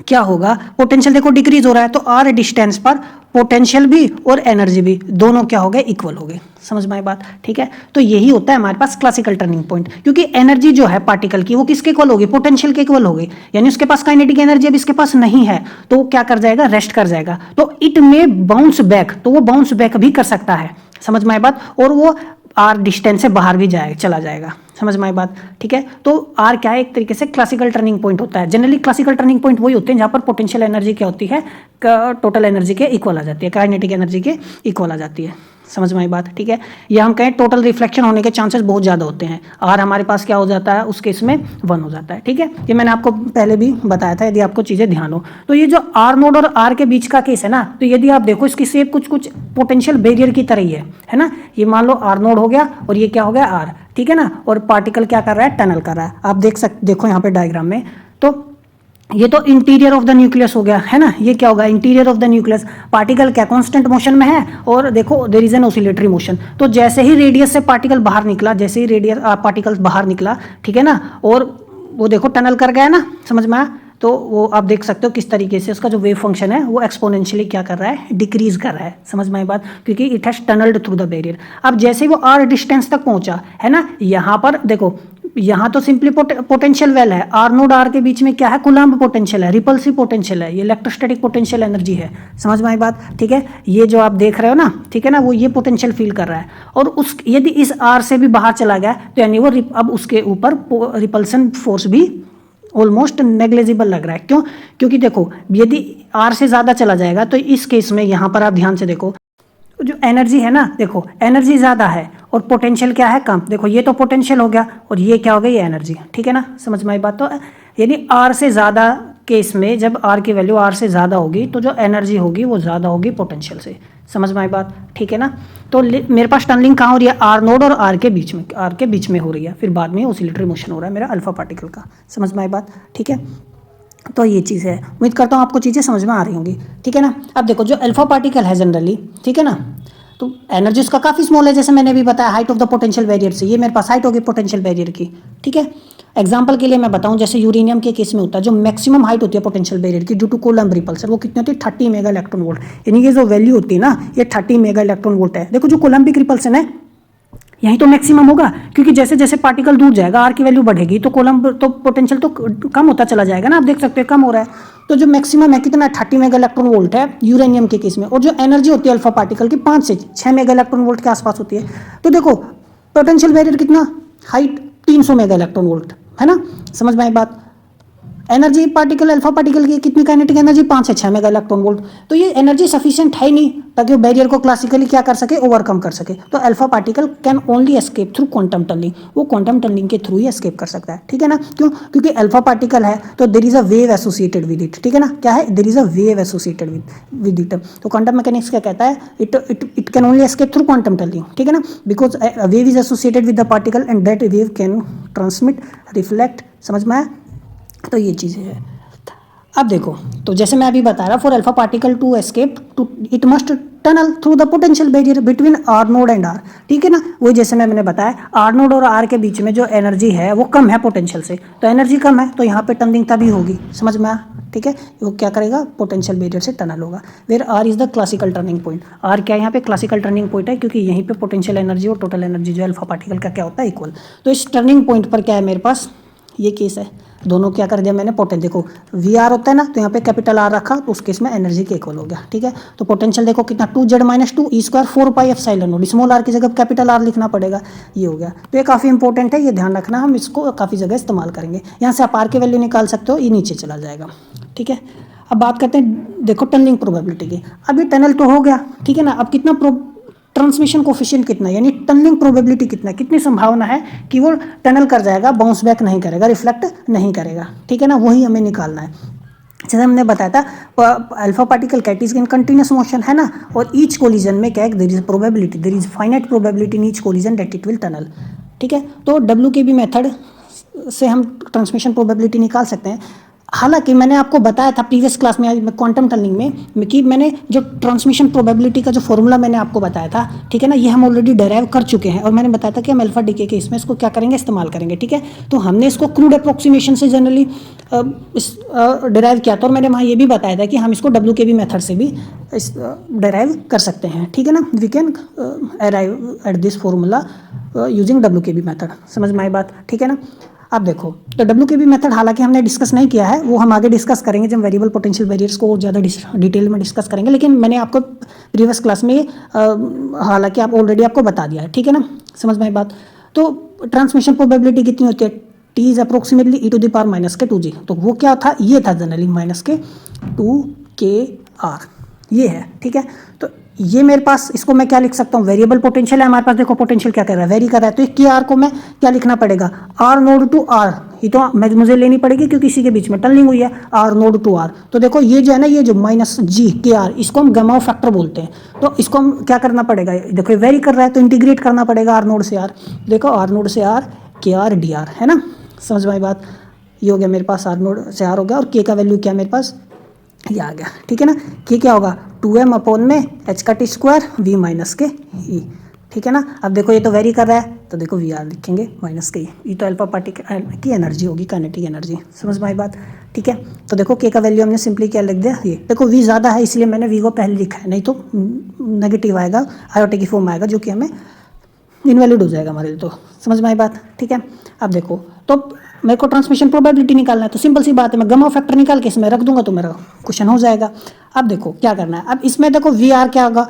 क्या होगा, पोटेंशियल देखो डिक्रीज हो रहा है, तो r डिस्टेंस पर पोटेंशियल भी और एनर्जी भी दोनों क्या हो गए, इक्वल हो गए। समझ में आई बात, ठीक है। तो यही होता है हमारे पास क्लासिकल टर्निंग पॉइंट, क्योंकि एनर्जी जो है पार्टिकल की वो किसके इक्वल होगी, पोटेंशियल के इक्वल होगी, यानी उसके पास काइनेटिक एनर्जी अब इसके पास नहीं है, तो वो क्या कर जाएगा, रेस्ट कर जाएगा। तो इट में बाउंस बैक, तो वो बाउंस बैक भी कर सकता है। समझ में आई बात, और वो r डिस्टेंस से बाहर भी चला जाएगा। समझ में आई बात, ठीक है। तो r क्या है, एक तरीके से क्लासिकल टर्निंग पॉइंट होता है। जनरली क्लासिकल टर्निंग पॉइंट वही होते हैं जहाँ पर पोटेंशियल एनर्जी क्या होती है, टोटल एनर्जी के इक्वल आ जाती है, काइनेटिक एनर्जी के इक्वल आ जाती है। समझ में आई बात, ठीक है। या हम कहें टोटल रिफ्लेक्शन होने के चांसेस बहुत ज़्यादा होते हैं, r हमारे पास क्या हो जाता है, उस केस में 1 हो जाता है, ठीक है। ये मैंने आपको पहले भी बताया था, यदि आपको चीज़ें ध्यान हो। तो ये जो r नोड और r के बीच का केस है ना, तो यदि आप देखो इसकी शेप कुछ कुछ पोटेंशियल बैरियर की तरह ही है ना। ये मान लो r नोड हो गया और ये क्या हो गया r, ठीक है ना, और पार्टिकल क्या कर रहा है, टनल कर रहा है। आप देखो यहाँ पे डायग्राम में, तो ये तो इंटीरियर ऑफ द न्यूक्लियस हो गया, है ना। ये क्या होगा, interior of the nucleus, particle क्या कांस्टेंट मोशन में है, और देखो there is an oscillatory motion. तो जैसे ही रेडियस से पार्टिकल बाहर निकला, जैसे ही रेडियस पार्टिकल बाहर निकला, ठीक है ना, और वो देखो टनल कर गया ना। समझ में आया। तो वो आप देख सकते हो किस तरीके से उसका जो वेव फंक्शन है वो एक्सपोनेंशियली क्या कर रहा है, डिक्रीज कर रहा है। समझ में आई बात, क्योंकि it has tunnelled through the barrier. अब जैसे ही वो r डिस्टेंस तक पहुंचा, है ना, यहाँ पर देखो, यहाँ तो सिंपली पोटेंशियल वेल है, r नोड r के बीच में क्या है, कूलम्ब पोटेंशियल है, रिपल्सिव पोटेंशियल है, ये इलेक्ट्रोस्टैटिक पोटेंशियल एनर्जी है। समझ में आई बात, ठीक है। ये जो आप देख रहे हो ना, ठीक है ना, वो ये पोटेंशियल फील कर रहा है, और उस यदि इस r से भी बाहर चला गया तो यानी वो अब उसके ऊपर रिपल्सन फोर्स भी ऑलमोस्ट नेग्लिजिबल लग रहा है। क्यों, क्योंकि देखो यदि r से ज़्यादा चला जाएगा तो इस केस में यहाँ पर आप ध्यान से देखो, जो एनर्जी है ना, देखो एनर्जी ज़्यादा है और पोटेंशियल क्या है, कम। देखो ये तो पोटेंशियल हो गया और ये क्या हो गई, ये एनर्जी। ठीक है ना, समझ में आई बात। तो यानी आर से ज़्यादा केस में, जब आर की वैल्यू आर से ज़्यादा होगी तो जो एनर्जी होगी वो ज़्यादा होगी पोटेंशियल से। समझ में आई बात, ठीक है ना। तो मेरे पास टनलिंग कहाँ हो रही है, आर नोड और आर के बीच में, आर के बीच में हो रही है, फिर बाद में ऑसिलेटरी मोशन हो रहा है मेरा अल्फा पार्टिकल का। समझ में आई बात, ठीक है। तो ये चीज़ है, उम्मीद करता हूँ आपको चीज़ें समझ में आ रही होंगी, ठीक है ना। अब देखो जो अल्फा पार्टिकल है जनरली, ठीक है ना, तो एनर्जी उसका काफ़ी स्मॉल है, जैसे मैंने भी बताया height of the potential barrier से, ये मेरे पास हाइट होगी पोटेंशियल बैरियर की, ठीक है। एग्जाम्पल के लिए मैं बताऊं, जैसे यूरेनियम के केस में होता है, जो मैक्सिमम हाइट होती है पोटेंशियल बैरियर की ड्यू टू कूलम्ब रिपल्सन, वो कितनी होती है, 30 मेगा इलेक्ट्रॉन वोल्ट। यानी ये जो वैल्यू होती है ना, ये 30 मेगा इलेक्ट्रॉन वोल्ट है। देखो जो कोलम्बिक रिपल्सन है यहीं तो मैक्सिमम होगा, क्योंकि जैसे जैसे पार्टिकल दूर जाएगा आर की वैल्यू बढ़ेगी तो कोलम्ब तो पोटेंशियल तो कम होता चला जाएगा ना, आप देख सकते हैं कम हो रहा है। तो जो मैक्सिमम है कितना, 30 मेगा इलेक्ट्रॉन वोल्ट है यूरेनियम के केस में, और जो एनर्जी होती है अल्फा पार्टिकल की 5 से 6 मेगा इलेक्ट्रॉन वोल्ट के आसपास होती है। तो देखो पोटेंशियल बैरियर कितना, हाइट 300 मेगा इलेक्ट्रॉन वोल्ट है ना, समझ में आई बात। एनर्जी पार्टिकल अल्फा पार्टिकल की कितनी काइनेटिक एनर्जी, 5 से 6 मेगा इलेक्ट्रॉन वोल्ट। तो ये एनर्जी सफिशिएंट है ही नहीं ताकि वो बैरियर को क्लासिकली क्या कर सके, ओवरकम कर सके। तो alpha particle can only escape through quantum tunneling, वो क्वांटम टनलिंग के थ्रू ही एस्केप कर सकता है, ठीक है ना। क्यों, क्योंकि अल्फा पार्टिकल है तो there is a wave associated with it, ठीक है ना। क्या है, there is a wave associated with it. तो क्वांटम मैकेनिक्स क्या कहता है, it can only escape through quantum tunneling, ठीक है ना, because wave is associated with the particle and that wave can transmit, reflect. समझ में आया, तो ये चीज़ें है। अब देखो, तो जैसे मैं अभी बता रहा, for alpha particle to escape to it must tunnel through the potential barrier between R naught and R, ठीक है ना। वही जैसे मैंने बताया आर नोड और आर के बीच में जो एनर्जी है वो कम है पोटेंशियल से, तो एनर्जी कम है तो यहाँ पे टनलिंग तभी होगी। समझ में आया, ठीक है। वो क्या करेगा, पोटेंशियल बैरियर से टनल होगा। Where R is the classical turning point, R क्या यहाँ पे क्लासिकल टर्निंग पॉइंट है, क्योंकि यहीं पे पोटेंशियल एनर्जी और टोटल एनर्जी जो अल्फा पार्टिकल का क्या होता है, इक्वल। तो इस टर्निंग पॉइंट पर क्या है मेरे पास, ये केस है, दोनों क्या कर दिया मैंने, पोटेंशियल देखो वी आर होता है ना, तो यहाँ पे कैपिटल आर रखा तो उस केस में एनर्जी के इक्वल हो गया, ठीक है। तो पोटेंशियल देखो कितना, 2z minus 2 E square 4 pi epsilon naught, small R की जगह कैपिटल आर लिखना पड़ेगा, ये हो गया। तो ये काफ़ी इंपॉर्टेंट है, ये ध्यान रखना, हम इसको काफ़ी जगह इस्तेमाल करेंगे। यहाँ से आप आर की वैल्यू निकाल सकते हो, ये नीचे चला जाएगा, ठीक है। अब बात करते हैं देखो टनलिंग प्रोबेबिलिटी की। अब ये टनल तो हो गया, ठीक है ना। अब कितना ट्रांसमिशन कोफिशिएंट कितना, यानी टनलिंग प्रोबेबिलिटी कितना, कितनी संभावना है कि वो टनल कर जाएगा, बाउंस बैक नहीं करेगा, रिफ्लेक्ट नहीं करेगा, ठीक है ना, वही हमें निकालना है। जैसे हमने बताया था अल्फा पार्टिकल कैट इज इन कंटिन्यूस मोशन है ना, और ईच कोलिजन में क्या है, there is probability, there is finite probability in each collision that it will tunnel, ठीक है। तो WKB मेथड से हम ट्रांसमिशन प्रोबेबिलिटी निकाल सकते हैं। हालांकि मैंने आपको बताया था प्रीवियस क्लास में क्वांटम टनलिंग में कि मैंने जो ट्रांसमिशन प्रोबेबिलिटी का जो फॉर्मूला मैंने आपको बताया था, ठीक है ना, ये हम ऑलरेडी डेराइव कर चुके हैं, और मैंने बताया था कि हम अल्फा डीके के इसमें इसको क्या करेंगे, इस्तेमाल करेंगे, ठीक है। तो हमने इसको क्रूड अप्रोक्सीमेशन से जनरली डेराइव किया था, और मैंने वहाँ ये भी बताया था कि हम इसको WKB मेथड से भी डेराइव कर सकते हैं, ठीक है ना। We can arrive at this formula using WKB method. समझ में आई बात, ठीक है ना। अब देखो, तो WKB मेथड हालांकि हमने डिस्कस नहीं किया है, वो हम आगे डिस्कस करेंगे जब वेरिएबल पोटेंशियल बैरियर्स को और ज़्यादा डिटेल में डिस्कस करेंगे, लेकिन मैंने आपको प्रीवियस क्लास में हालांकि आप ऑलरेडी आपको बता दिया है, ठीक है ना। समझ में आई बात। तो ट्रांसमिशन प्रोबेबिलिटी कितनी होती है, T is approximately e⁻ minus के 2g, तो वो क्या था, ये था जनरली माइनस के 2kr, ये है, ठीक है। तो ये मेरे पास, इसको मैं क्या लिख सकता हूँ, वेरिएबल पोटेंशियल है हमारे पास। देखो पोटेंशियल क्या कर रहा है, वेरी कर रहा है, तो के आर को मैं क्या लिखना पड़ेगा, आर नोड टू आर, ये तो मुझे लेनी पड़ेगी क्योंकि इसी के बीच में टनलिंग हुई है, आर नोड टू आर। तो देखो ये जो है ना, ये जो माइनस जी के आर, इसको हम गमाओ फैक्टर बोलते हैं, तो इसको हम क्या करना पड़ेगा, देखो वेरी कर रहा है तो इंटीग्रेट करना पड़ेगा आर नोड से आर। देखो आर नोड से आर के आर डी आर, है ना, समझ में आई बात। ये हो गया मेरे पास, आर नोड से आर हो गया, और के का वैल्यू क्या मेरे पास, ये आ गया, ठीक है ना। के क्या होगा, 2m अपॉन में h का t स्क्वायर v माइनस के ई, ठीक है ना। अब देखो ये तो वेरी कर रहा है, तो देखो वी आर लिखेंगे माइनस के ई, ये तो अल्फा पार्टिकल की एनर्जी होगी, काइनेटिक एनर्जी। समझ में आई बात, ठीक है। तो देखो के का वैल्यू हमने सिंपली क्या लिख दिया, ये देखो वी ज़्यादा है इसलिए मैंने वी को पहले लिखा है, नहीं तो नेगेटिव आएगा, आयोटे की फॉर्म आएगा, जो कि हमें इनवैलिड हो जाएगा हमारे लिए। तो समझ में आई बात, ठीक है। अब देखो, तो मेरे को ट्रांसमिशन प्रोबेबिलिटी निकालना है, तो सिंपल सी बात है, मैं गमा फैक्टर निकाल के इसमें रख दूंगा तो मेरा क्वेश्चन हो जाएगा। अब देखो क्या करना है, अब इसमें देखो वी आर क्या होगा,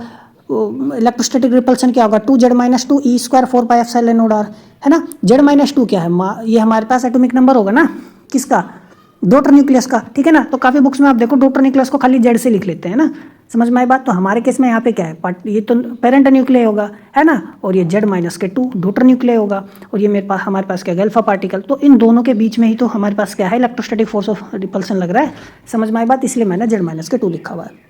इलेक्ट्रोस्टैटिक रिपल्सन क्या होगा, 2z minus 2 E square 4 pi epsilon naught R, है ना। z माइनस 2 क्या है, ये हमारे पास एटॉमिक नंबर होगा ना, किसका, डॉटर न्यूक्लियस का, ठीक है ना। तो काफ़ी बुक्स में आप देखो डॉटर न्यूक्लियस को खाली z से लिख लेते हैं ना, समझ में आई बात। तो हमारे केस में यहाँ पे क्या है, ये तो पेरेंट न्यूक्लियर होगा, है ना, और ये Z-2 डॉटर न्यूक्लियर होगा, और ये हमारे पास क्या है, अल्फा पार्टिकल। तो इन दोनों के बीच में ही तो हमारे पास क्या है, इलेक्ट्रोस्टैटिक फोर्स ऑफ रिपल्सन लग रहा है। समझ में आई बात, इसलिए मैंने Z-2 लिखा हुआ है।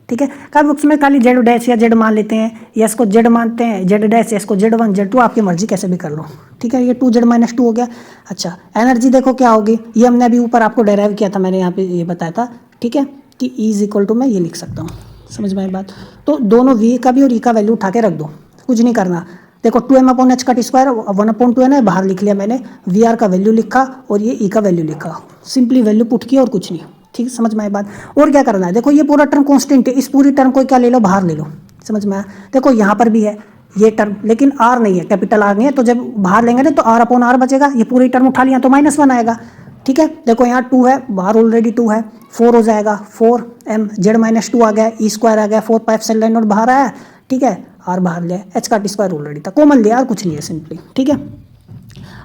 ठीक है, कब बुक्स में खाली Z डैश या Z मान लेते हैं, या इसको Z मानते हैं, Z डैश, इसको Z1 Z2, आपकी मर्जी कैसे भी कर लो। ठीक है, ये 2Z-2 हो गया। अच्छा, एनर्जी देखो क्या होगी, ये हमने अभी ऊपर आपको डेराइव किया था, मैंने यहाँ पे ये बताया था। ठीक है, कि E इज इक्वल टू मैं ये लिख सकता हूँ। समझ में आई बात। तो दोनों V का भी और E का वैल्यू उठा के रख दो, कुछ नहीं करना। देखो 2m/h का स्क्वायर 1/2 है ना, बाहर लिख लिया मैंने, VR का वैल्यू लिखा और ये E का वैल्यू लिखा, सिंपली वैल्यू पुट किया और कुछ नहीं। ठीक, समझ में आई बात। और क्या करना है, देखो ये पूरा टर्म कांस्टेंट है, इस पूरी टर्म को क्या ले लो, बाहर ले लो। समझ में आया। देखो यहाँ पर भी है ये टर्म, लेकिन R नहीं है, कैपिटल R नहीं है, तो जब बाहर लेंगे ना तो R/R बचेगा। ये पूरी टर्म उठा लिया तो -1 आएगा। ठीक है, देखो यहाँ 2 है, बाहर ऑलरेडी 2 है, 4 हो जाएगा, 4m Z-2 आ गया, E² आ गया, 4πε0 बाहर आया। ठीक है, R बाहर लिया, h का स्क्वायर ऑलरेडी था, कॉमन लिया और कुछ नहीं है सिंपली। ठीक है,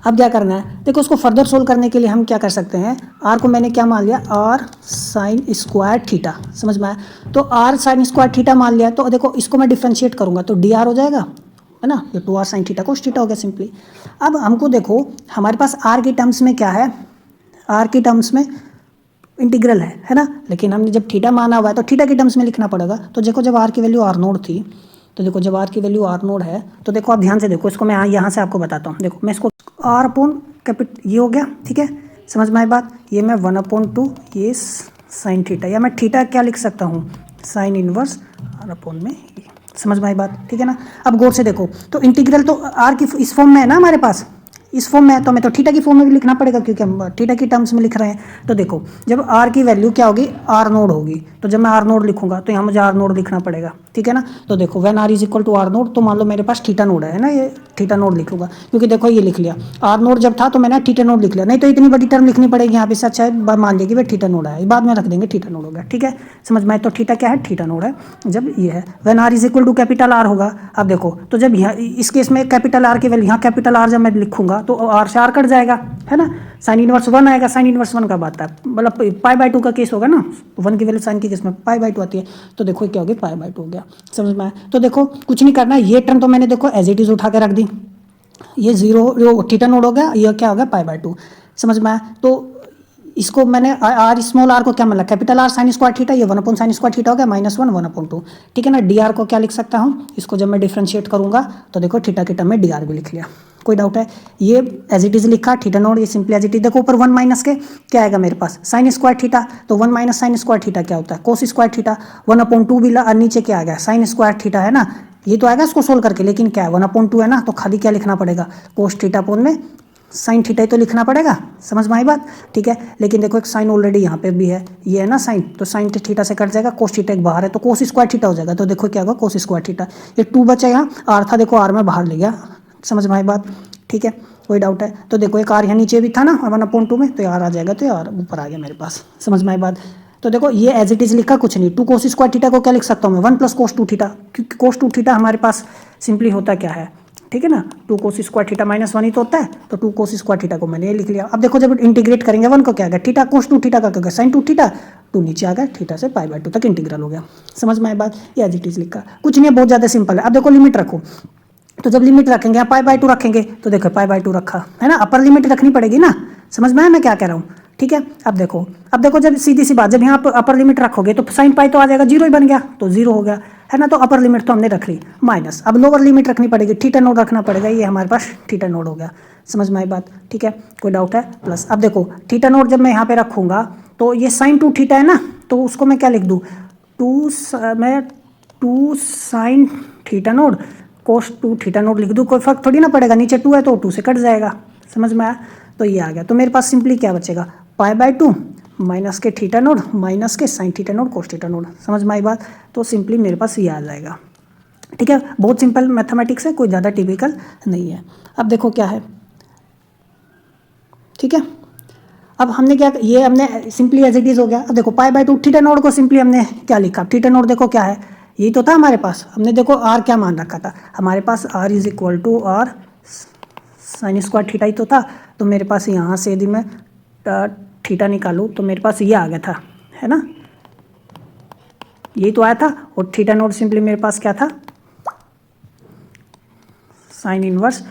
अब क्या करना है, देखो उसको फर्दर सोल्व करने के लिए हम क्या कर सकते हैं, R को मैंने क्या मान लिया, R sin² थीटा। समझ में आया। तो R sin² मान लिया, तो देखो इसको मैं डिफ्रेंशिएट करूंगा तो dr हो जाएगा, है ना, ये 2R sin theta cos theta हो गया सिंपली। अब हमको देखो हमारे पास R की टर्म्स में क्या है, R की टर्म्स में इंटीग्रल है ना, लेकिन हमने जब थीटा माना हुआ है तो थीटा की टर्म्स में लिखना पड़ेगा। तो देखो जब R की वैल्यू R0 थी, तो देखो जब R की वैल्यू R0 है, तो देखो आप ध्यान से देखो, इसको मैं यहाँ से आपको बताता हूँ। देखो मैं इसको R/कैपिटल ये हो गया। ठीक है, समझ में आई बात। ये मैं 1/2 ये साइन थीटा, या मैं थीटा क्या लिख सकता हूँ, साइन इनवर्स R/ में। समझ में आई बात। ठीक है ना। अब गौर से देखो, तो इंटीग्रल तो R की इस फॉर्म में है ना हमारे पास, इस फॉर्म में है, तो हमें तो थीटा की फॉर्म में भी लिखना पड़ेगा, क्योंकि हम थीटा की टर्म्स में लिख रहे हैं। तो देखो जब R की वैल्यू क्या होगी, R0 होगी, तो जब मैं R0 लिखूंगा तो यहाँ मुझे R0 लिखना पड़ेगा। ठीक है ना। तो देखो when R is equal to R0, तो मान लो मेरे पास थीटा नोड है ना, ये थीटा नोड लिखूंगा, क्योंकि देखो ये लिख लिया R0 जब था तो मैंने थीटा नोड लिख लिया, नहीं तो इतनी बड़ी टर्म लिखनी पड़ेगी यहाँ पे। सच है, मान लिया कि भाई थीटा नोड है, बाद में रख देंगे थीटा नोड हो गया। ठीक है, समझ में आए। तो थीटा क्या है, थीटा नोड है जब ये है, when R is equal to capital R होगा। अब देखो तो जब यहाँ इस केस में कैपिटल R की वैल्यू, यहाँ कैपिटल R जब मैं लिखूंगा तो R से R कट जाएगा, है ना। साइन इनवर्स 1 आएगा, साइन इनवर्स 1 कब आता है, मतलब π/2 का केस होगा ना, 1 की वैल्यू साइन के केस में π/2 आती है। तो देखो क्या हो गया, π/2 हो गया। समझ में आया। तो देखो कुछ नहीं करना, ये टर्म तो मैंने देखो एज इट इज उठा के रख दी, ये 0 थीटा नोड हो गया, ये क्या हो गया π/2। समझ में आया। तो इसको मैंने R स्मॉल r को क्या मिला, capital R sign square theta, ये 1/sin² थीटा हो गया, -1 1/2। ठीक है ना। dr को क्या लिख सकता हूँ, इसको जब मैं डिफ्रेंशिएट करूंगा तो देखो थीटा के टर्म में dr भी लिख लिया, कोई डाउट है। ये एज इट इज लिखा थीटा नोड, ये सिंपली एज इट इज। देखो ऊपर 1 माइनस के क्या आएगा मेरे पास, sin² थीटा, तो 1 माइनस sin² थीटा क्या होता है, cos² थीटा। 1/2 भी नीचे क्या आ गया, sin² थीटा, है ना। ये तो आएगा इसको सोल्व करके, लेकिन क्या है 1/2 है ना, तो खाली क्या लिखना पड़ेगा, cos थीटा अपॉन में साइन थीटा ही तो लिखना पड़ेगा। समझ में आई बात। ठीक है, लेकिन देखो एक साइन ऑलरेडी यहाँ पे भी है, ये है ना साइन, तो साइन थीटा से कट जाएगा, कोस थीटा एक बाहर है तो cos² थीटा हो जाएगा। तो देखो क्या होगा, cos² थीटा, ये 2 बचा यहाँ, R था, देखो R में बाहर ले गया। समझ में आई बात। ठीक है, कोई डाउट है। तो देखो एक R यहाँ नीचे भी था ना 1/2 में, तो R आ जाएगा, तो R ऊपर आ गया मेरे पास। समझ में आई बात। तो देखो ये एज इट इज लिखा, कुछ नहीं। 2 cos² थीटा को क्या लिख सकता हूँ मैं, 1 + cos2 थीटा, क्योंकि cos2 थीटा हमारे पास सिंपली होता क्या है, ठीक है ना, 2 cos² थीटा -1 ही तो होता है, तो 2 cos² थीटा को मैंने ये लिख लिया। अब देखो जब इंटीग्रेट करेंगे 1 को क्या आ गया, थीटा, cos2 थीटा का क्या गया, sin2 थीटा, 2 नीचे आ गया, थीटा से π/2 तक इंटीग्रल हो गया। समझ में आई बात। ये एज इट इज लिखा, कुछ नहीं है, बहुत ज़्यादा सिंपल है। अब देखो लिमिट रखो, तो जब लिमिट रखेंगे यहाँ π/2 रखेंगे, तो देखो π/2 रखा है ना, अपर लिमिट रखनी पड़ेगी ना। समझ में आया मैं क्या कह रहा हूँ। ठीक है, अब देखो जब सीधी सी बात, जब यहाँ पर अपर लिमिट रखोगे तो sin π तो आ जाएगा, 0 ही बन गया, तो 0 हो गया, है ना। तो अपर लिमिट तो हमने रख ली, माइनस अब लोअर लिमिट रखनी पड़ेगी, थीटा नोड रखना पड़ेगा, ये हमारे पास थीटा नोड हो गया। समझ में आई बात। ठीक है, कोई डाउट है, प्लस अब देखो थीटा नोड जब मैं यहाँ पे रखूँगा तो ये sin2 थीटा है ना, तो उसको मैं क्या लिख दूँ, 2 sin theta node cos2 theta node लिख दूँ, कोई फर्क थोड़ी ना पड़ेगा, नीचे 2 है तो 2 से कट जाएगा। समझ में आया। तो ये आ गया, तो मेरे पास सिंपली क्या बचेगा, π/2 माइनस के theta node minus K sine theta node cos theta node. समझ में आई बात। तो सिंपली मेरे पास ये आ जाएगा। ठीक है, बहुत सिंपल मैथमेटिक्स है, कोई ज़्यादा टिपिकल नहीं है। अब देखो क्या है, ठीक है, अब हमने क्या, ये हमने सिंपली एज इट इज हो गया। अब देखो π/2 थीटा नोड को सिंपली हमने क्या लिखा, थीटा नोड देखो क्या है, यही तो था हमारे पास। हमने देखो R क्या मान रखा था, हमारे पास R is equal to R sin² theta ही तो था। तो मेरे पास यहाँ से यदि मैं थीटा निकालूँ तो मेरे पास ये आ गया था, है ना, यही तो आया था, और थीटा नोड सिंपली मेरे पास क्या था, sine inverse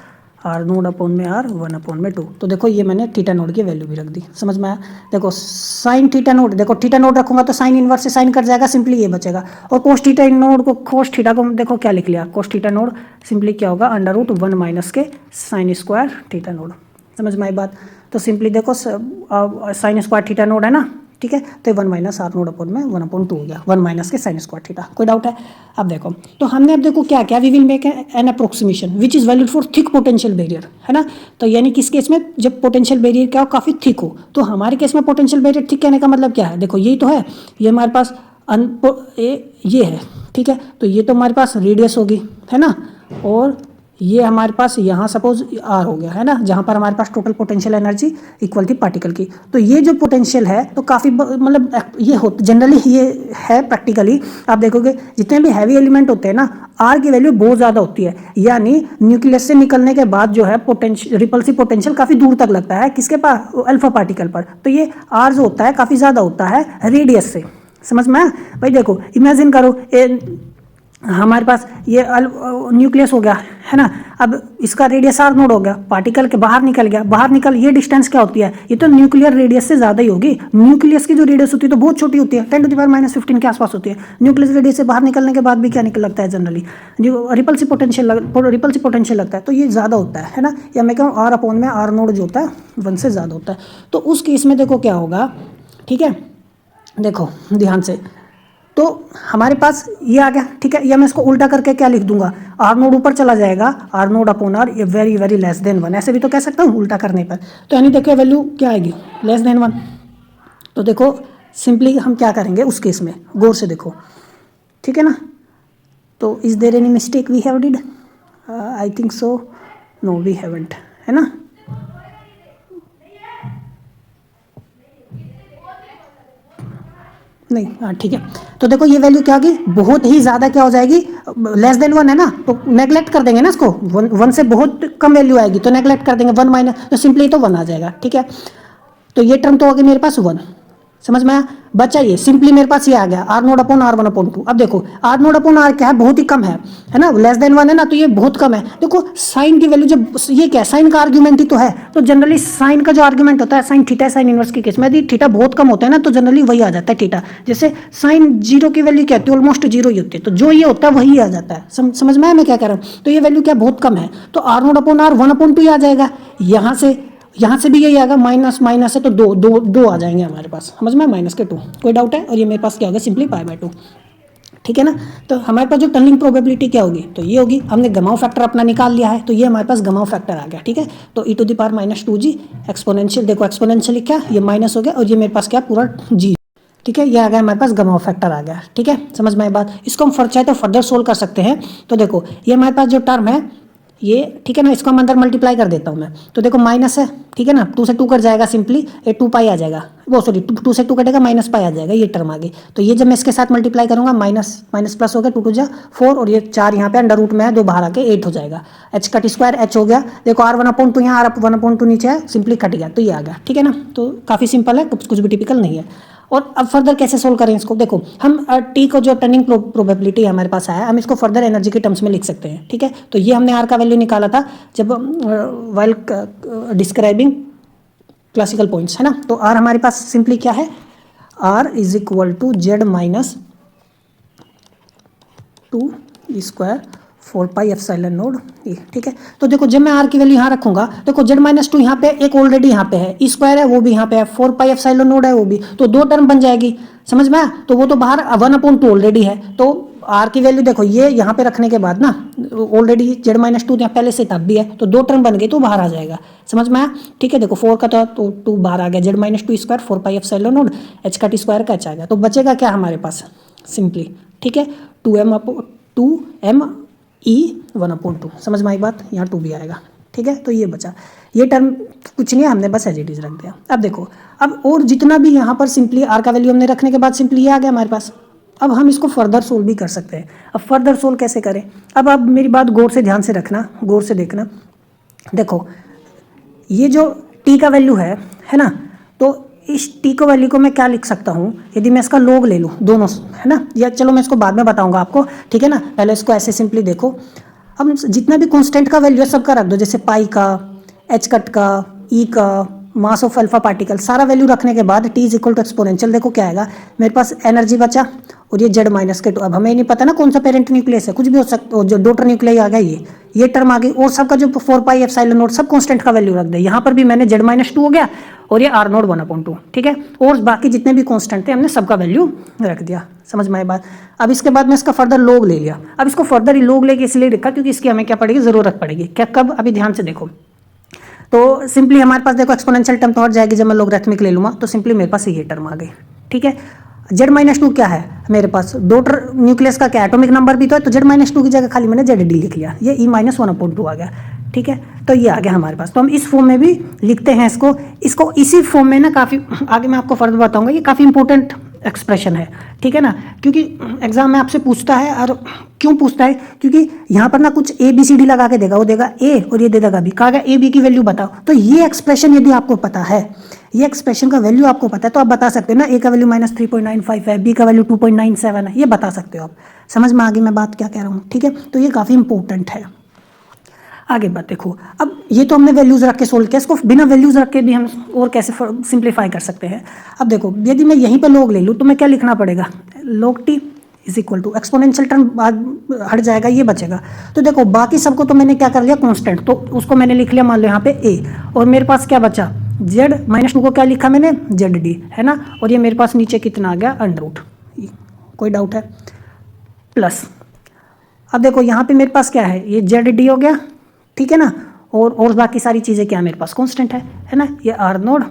R naught upon में आर 1/2। तो देखो ये मैंने थीटा नोड की वैल्यू भी रख दी, समझ में आया। देखो साइन थीटा नोड, देखो थीटा नोड रखूंगा तो साइन इनवर्स से साइन कट जाएगा, सिंपली ये बचेगा। और कोस थीटा नोड को, कोस थीटा को देखो क्या लिख लिया, कोस थीटा नोड सिंपली क्या होगा, √1 minus K sine square theta node, समझ में आई बात। तो सिंपली देखो साइन स्क्वायर थीटा नोड है ना, ठीक है, तो 1 माइनस आर नोड अपॉन में 1/2 हो गया, 1 minus K sine square theta. कोई डाउट है? अब देखो, तो हमने अब देखो क्या क्या, we will make an approximation which is valid for thick potential barrier, है ना। तो यानी किस केस में, जब पोटेंशियल बैरियर क्या हो, काफ़ी थिक हो। तो हमारे केस में पोटेंशियल बैरियर थिक कहने का मतलब क्या है, देखो यही तो है, ये हमारे पास ये है, ठीक है, तो ये तो हमारे पास रेडियस होगी, है ना, और ये हमारे पास यहाँ सपोज आर हो गया, है ना, जहाँ पर हमारे पास टोटल पोटेंशियल एनर्जी इक्वल थी पार्टिकल की। तो ये जो पोटेंशियल है तो काफ़ी मतलब ये हो जनरली ये है प्रैक्टिकली, आप देखोगे जितने भी हैवी एलिमेंट होते हैं ना, आर की वैल्यू बहुत ज़्यादा होती है, यानी न्यूक्लियस से निकलने के बाद जो है पोटेंशियल, रिपल्सिव पोटेंशियल काफ़ी दूर तक लगता है, किसके पास, अल्फा पार्टिकल पर। तो ये आर जो होता है काफ़ी ज़्यादा होता है रेडियस से, समझ में आया भाई। देखो इमेजिन करो, हमारे पास ये न्यूक्लियस हो गया, है ना, अब इसका रेडियस आर नोड हो गया, पार्टिकल के बाहर निकल गया, बाहर निकल, ये डिस्टेंस क्या होती है, ये तो न्यूक्लियर रेडियस से ज़्यादा ही होगी। न्यूक्लियस की जो रेडियस होती है तो बहुत छोटी होती है, 10⁻⁻15 के आसपास होती है। न्यूक्लियस रेडियस से बाहर निकलने के बाद भी क्या निकल लगता है जनरली, रिपल्सिव पोटेंशियल लगता है, तो ये ज़्यादा होता है ना, या मैं कहूँ आर अपॉन में आर नोड जो होता है 1 से ज़्यादा होता है। तो उस केस में देखो क्या होगा, ठीक है, देखो ध्यान से, तो हमारे पास ये आ गया, ठीक है, या मैं इसको उल्टा करके क्या लिख दूंगा, आर नोड ऊपर चला जाएगा, आर नोड अपॉन आर ये वेरी वेरी लेस देन 1, ऐसे भी तो कह सकता हूँ उल्टा करने पर। तो यानी देखो वैल्यू क्या आएगी, लेस देन 1। तो देखो सिंपली हम क्या करेंगे उस केस में, गौर से देखो, ठीक है ना। तो is there any mistake we have did, I think so no we haven't, है ना। नहीं, हाँ ठीक है। तो देखो ये वैल्यू क्या होगी, बहुत ही ज़्यादा क्या हो जाएगी, लेस देन 1 है ना, तो नेगलेक्ट कर देंगे ना इसको, 1 से बहुत कम वैल्यू आएगी तो नेगलेक्ट कर देंगे, 1 माइनस, तो सिंपली तो 1 आ जाएगा, ठीक है। तो ये टर्म तो होगी मेरे पास 1, समझ में आया। बचा ये सिंपली मेरे पास ये आ गया आर नोड अपॉन आर 1/2। अब देखो आर नोड अपॉन आर क्या है, बहुत ही कम है ना, लेस देन 1 है ना, तो ये बहुत कम है। देखो साइन की वैल्यू, जब ये क्या है, साइन का आर्ग्यूमेंट ही तो है, तो जनरली साइन का जो आर्ग्यूमेंट होता है, साइन थीटा साइन इनवर्स के केस में यदि थीटा बहुत कम होता है ना, तो जनरली वही आ जाता है थीटा। जैसे साइन 0 की वैल्यू क्या होती है, ऑलमोस्ट 0 ही होती है, तो जो ये होता है वही आ जाता है। समझ में आया मैं क्या कह रहा हूँ। तो ये वैल्यू क्या बहुत कम है, तो आर नोड अपॉन आर 1/2 आ जाएगा। यहाँ से भी यही आएगा, माइनस माइनस है तो दो आ जाएंगे हमारे पास, समझ में, -2। कोई डाउट है? और ये मेरे पास क्या होगा, सिंपली π/2, ठीक है ना। तो हमारे पास जो टनलिंग प्रोबेबिलिटी क्या होगी, तो ये होगी, हमने गमाओ फैक्टर अपना निकाल लिया है, तो ये हमारे पास गमाओ फैक्टर आ गया, ठीक है। तो e⁻²g एक्सपोनेंशियल, देखो एक्सपोनेंशियली क्या, ये माइनस हो गया, और ये मेरे पास क्या पूरा g, ठीक है, ये आ गया हमारे पास गमाओ फैक्टर आ गया, ठीक है। समझ में आई बात। इसको हम चाहे तो फर्दर सोल्व कर सकते हैं। तो देखो ये हमारे पास जो टर्म है ये, ठीक है ना, इसको हम अंदर मल्टीप्लाई कर देता हूँ मैं, तो देखो माइनस है, ठीक है ना, 2 से 2 कट जाएगा, सिंपली ये 2π आ जाएगा, वो सॉरी 2 से 2 कटेगा, -π आ जाएगा, ये टर्म आ गई। तो ये जब मैं इसके साथ मल्टीप्लाई करूंगा, माइनस माइनस प्लस हो गया, 2 2 4, और ये 4 यहाँ पे अंडर रूट में है, 2 बाहर आके 8 हो जाएगा, h कट स्क्वायर h हो गया। देखो r 1/2 यहाँ, r 1/2 नीचे है, सिंपली कट गया, तो ये आ गया, ठीक है ना। तो काफ़ी सिंपल है, कुछ भी टिपिकल नहीं है। और अब फर्दर कैसे सोल्व करें इसको, देखो हम टी को जो टर्निंग प्रोबेबिलिटी हमारे पास आया, हम इसको फर्दर एनर्जी के टर्म्स में लिख सकते हैं, ठीक है। तो ये हमने आर का वैल्यू निकाला था जब वाइल डिस्क्राइबिंग क्लासिकल पॉइंट्स, है ना। तो आर हमारे पास सिंपली क्या है, R is equal to Z minus 2 square 4πε0 e, ठीक है। तो देखो जब मैं r की वैल्यू यहाँ रखूंगा, देखो z-2 यहाँ पे एक ऑलरेडी यहाँ पे है, ई स्क्वायर है वो भी यहाँ पे है, 4πε0 है वो भी, तो 2 टर्म बन जाएगी, समझ में आया। तो वो तो बाहर 1/2 ऑलरेडी है, तो r की वैल्यू देखो ये यहाँ पे रखने के बाद ना, ऑलरेडी z-2 यहाँ पहले से तब भी है, तो 2 टर्म बन गई तो बाहर आ जाएगा, समझ में आया, ठीक है। देखो 4 का तो 2 बाहर आ गया, z-2 स्क्वायर 4πε0 h का t स्क्वायर का h आ गया, तो बचेगा क्या हमारे पास, सिंपली, ठीक है, 2m e1/2, समझ में आई बात, यहाँ 2 भी आएगा, ठीक है। तो ये बचा, ये टर्म कुछ नहीं है, हमने बस एज इट इज रख दिया। अब देखो, अब और जितना भी यहाँ पर सिंपली आर का वैल्यू हमने रखने के बाद सिंपली ये आ गया हमारे पास। अब हम इसको फर्दर सोल्व भी कर सकते हैं। अब फर्दर सोल्व कैसे करें, अब मेरी बात गौर से ध्यान से रखना, गौर से देखना। देखो ये जो टी का वैल्यू है ना, तो इस टी को वैल्यू को मैं क्या लिख सकता हूँ, यदि मैं इसका लोग ले लूँ दोनों, है ना, या चलो मैं इसको बाद में बताऊँगा आपको, ठीक है ना, पहले इसको ऐसे सिंपली देखो। अब जितना भी कांस्टेंट का वैल्यू है सबका रख दो, जैसे पाई का, एच कट का, ई का, मास ऑफ अल्फा पार्टिकल, सारा वैल्यू रखने के बाद T is equal to exponential, देखो क्या आएगा मेरे पास, एनर्जी बचा और ये जेड माइनस के टू। अब हमें नहीं पता ना कौन सा पेरेंट न्यूक्लियस है, कुछ भी हो सकता, जो डॉटर न्यूक्लियस आ गया ये टर्म आ गई, और सबका जो 4 पाई एप्सिलॉन नॉट सब कांस्टेंट का वैल्यू रख दे। यहाँ पर भी मैंने जेड माइनस टू हो गया और ये आर नॉट 1/2, ठीक है, और बाकी जितने भी कांस्टेंट थे हमने सबका वैल्यू रख दिया। समझ में आई बात। अब इसके बाद मैं इसका फर्दर लोग ले लिया। अब इसको फर्दर ही लोग लेके इसलिए लिखा क्योंकि इसकी हमें क्या पड़ेगी, जरूरत पड़ेगी। क्या, कब, अभी ध्यान से देखो। तो सिंपली हमारे पास देखो एक्सपोनेंशियल टर्म तो हट जाएगी जब मैं लोगरिथमिक ले लूँगा, तो सिंपली मेरे पास ये टर्म आ गई, ठीक है। जेड माइनस टू क्या है मेरे पास, डॉटर न्यूक्लियस का क्या एटॉमिक नंबर भी तो है, तो जेड माइनस टू की जगह खाली मैंने जेड डी लिख लिया, ये ई माइनस 1/2 आ गया, ठीक है। तो ये आ गया हमारे पास। तो हम इस फॉर्म में भी लिखते हैं इसको इसी फॉर्म में ना, काफ़ी आगे मैं आपको फर्दर बताऊंगा, ये काफ़ी इंपॉर्टेंट एक्सप्रेशन है, ठीक है ना, क्योंकि एग्जाम में आपसे पूछता है। और क्यों पूछता है, क्योंकि यहाँ पर ना कुछ ए बी सी डी लगा के देगा, वो देगा ए और ये दे देगा बी, कहा ए बी की वैल्यू बताओ। तो ये एक्सप्रेशन यदि आपको पता है, ये एक्सप्रेशन का वैल्यू आपको पता है, तो आप बता सकते हो ना, ए का वैल्यू -3.95 है, बी का वैल्यू 2.97 है, ये बता सकते हो आप। समझ में आ गई मैं बात क्या कह रहा हूँ, ठीक है। तो ये काफ़ी इंपॉर्टेंट है। आगे बात देखो, अब ये तो हमने वैल्यूज रख के सोल्व किया, इसको बिना वैल्यूज रख के भी हम और कैसे सिंप्लीफाई कर सकते हैं। अब देखो, यदि मैं यहीं पे लोग ले लूँ तो मैं क्या लिखना पड़ेगा, log t is equal to exponential term हट जाएगा, ये बचेगा। तो देखो बाकी सबको तो मैंने क्या कर लिया कांस्टेंट, तो उसको मैंने लिख लिया मान लो यहाँ पे a, और मेरे पास क्या बचा, z-2 को क्या लिखा मैंने, zd, है ना, और ये मेरे पास नीचे कितना आ गया, अंडर, कोई डाउट है, प्लस। अब देखो यहाँ पे मेरे पास क्या है, ये zd हो गया, ठीक है ना, और बाकी सारी चीज़ें क्या मेरे पास कांस्टेंट है ना, ये आर नोड,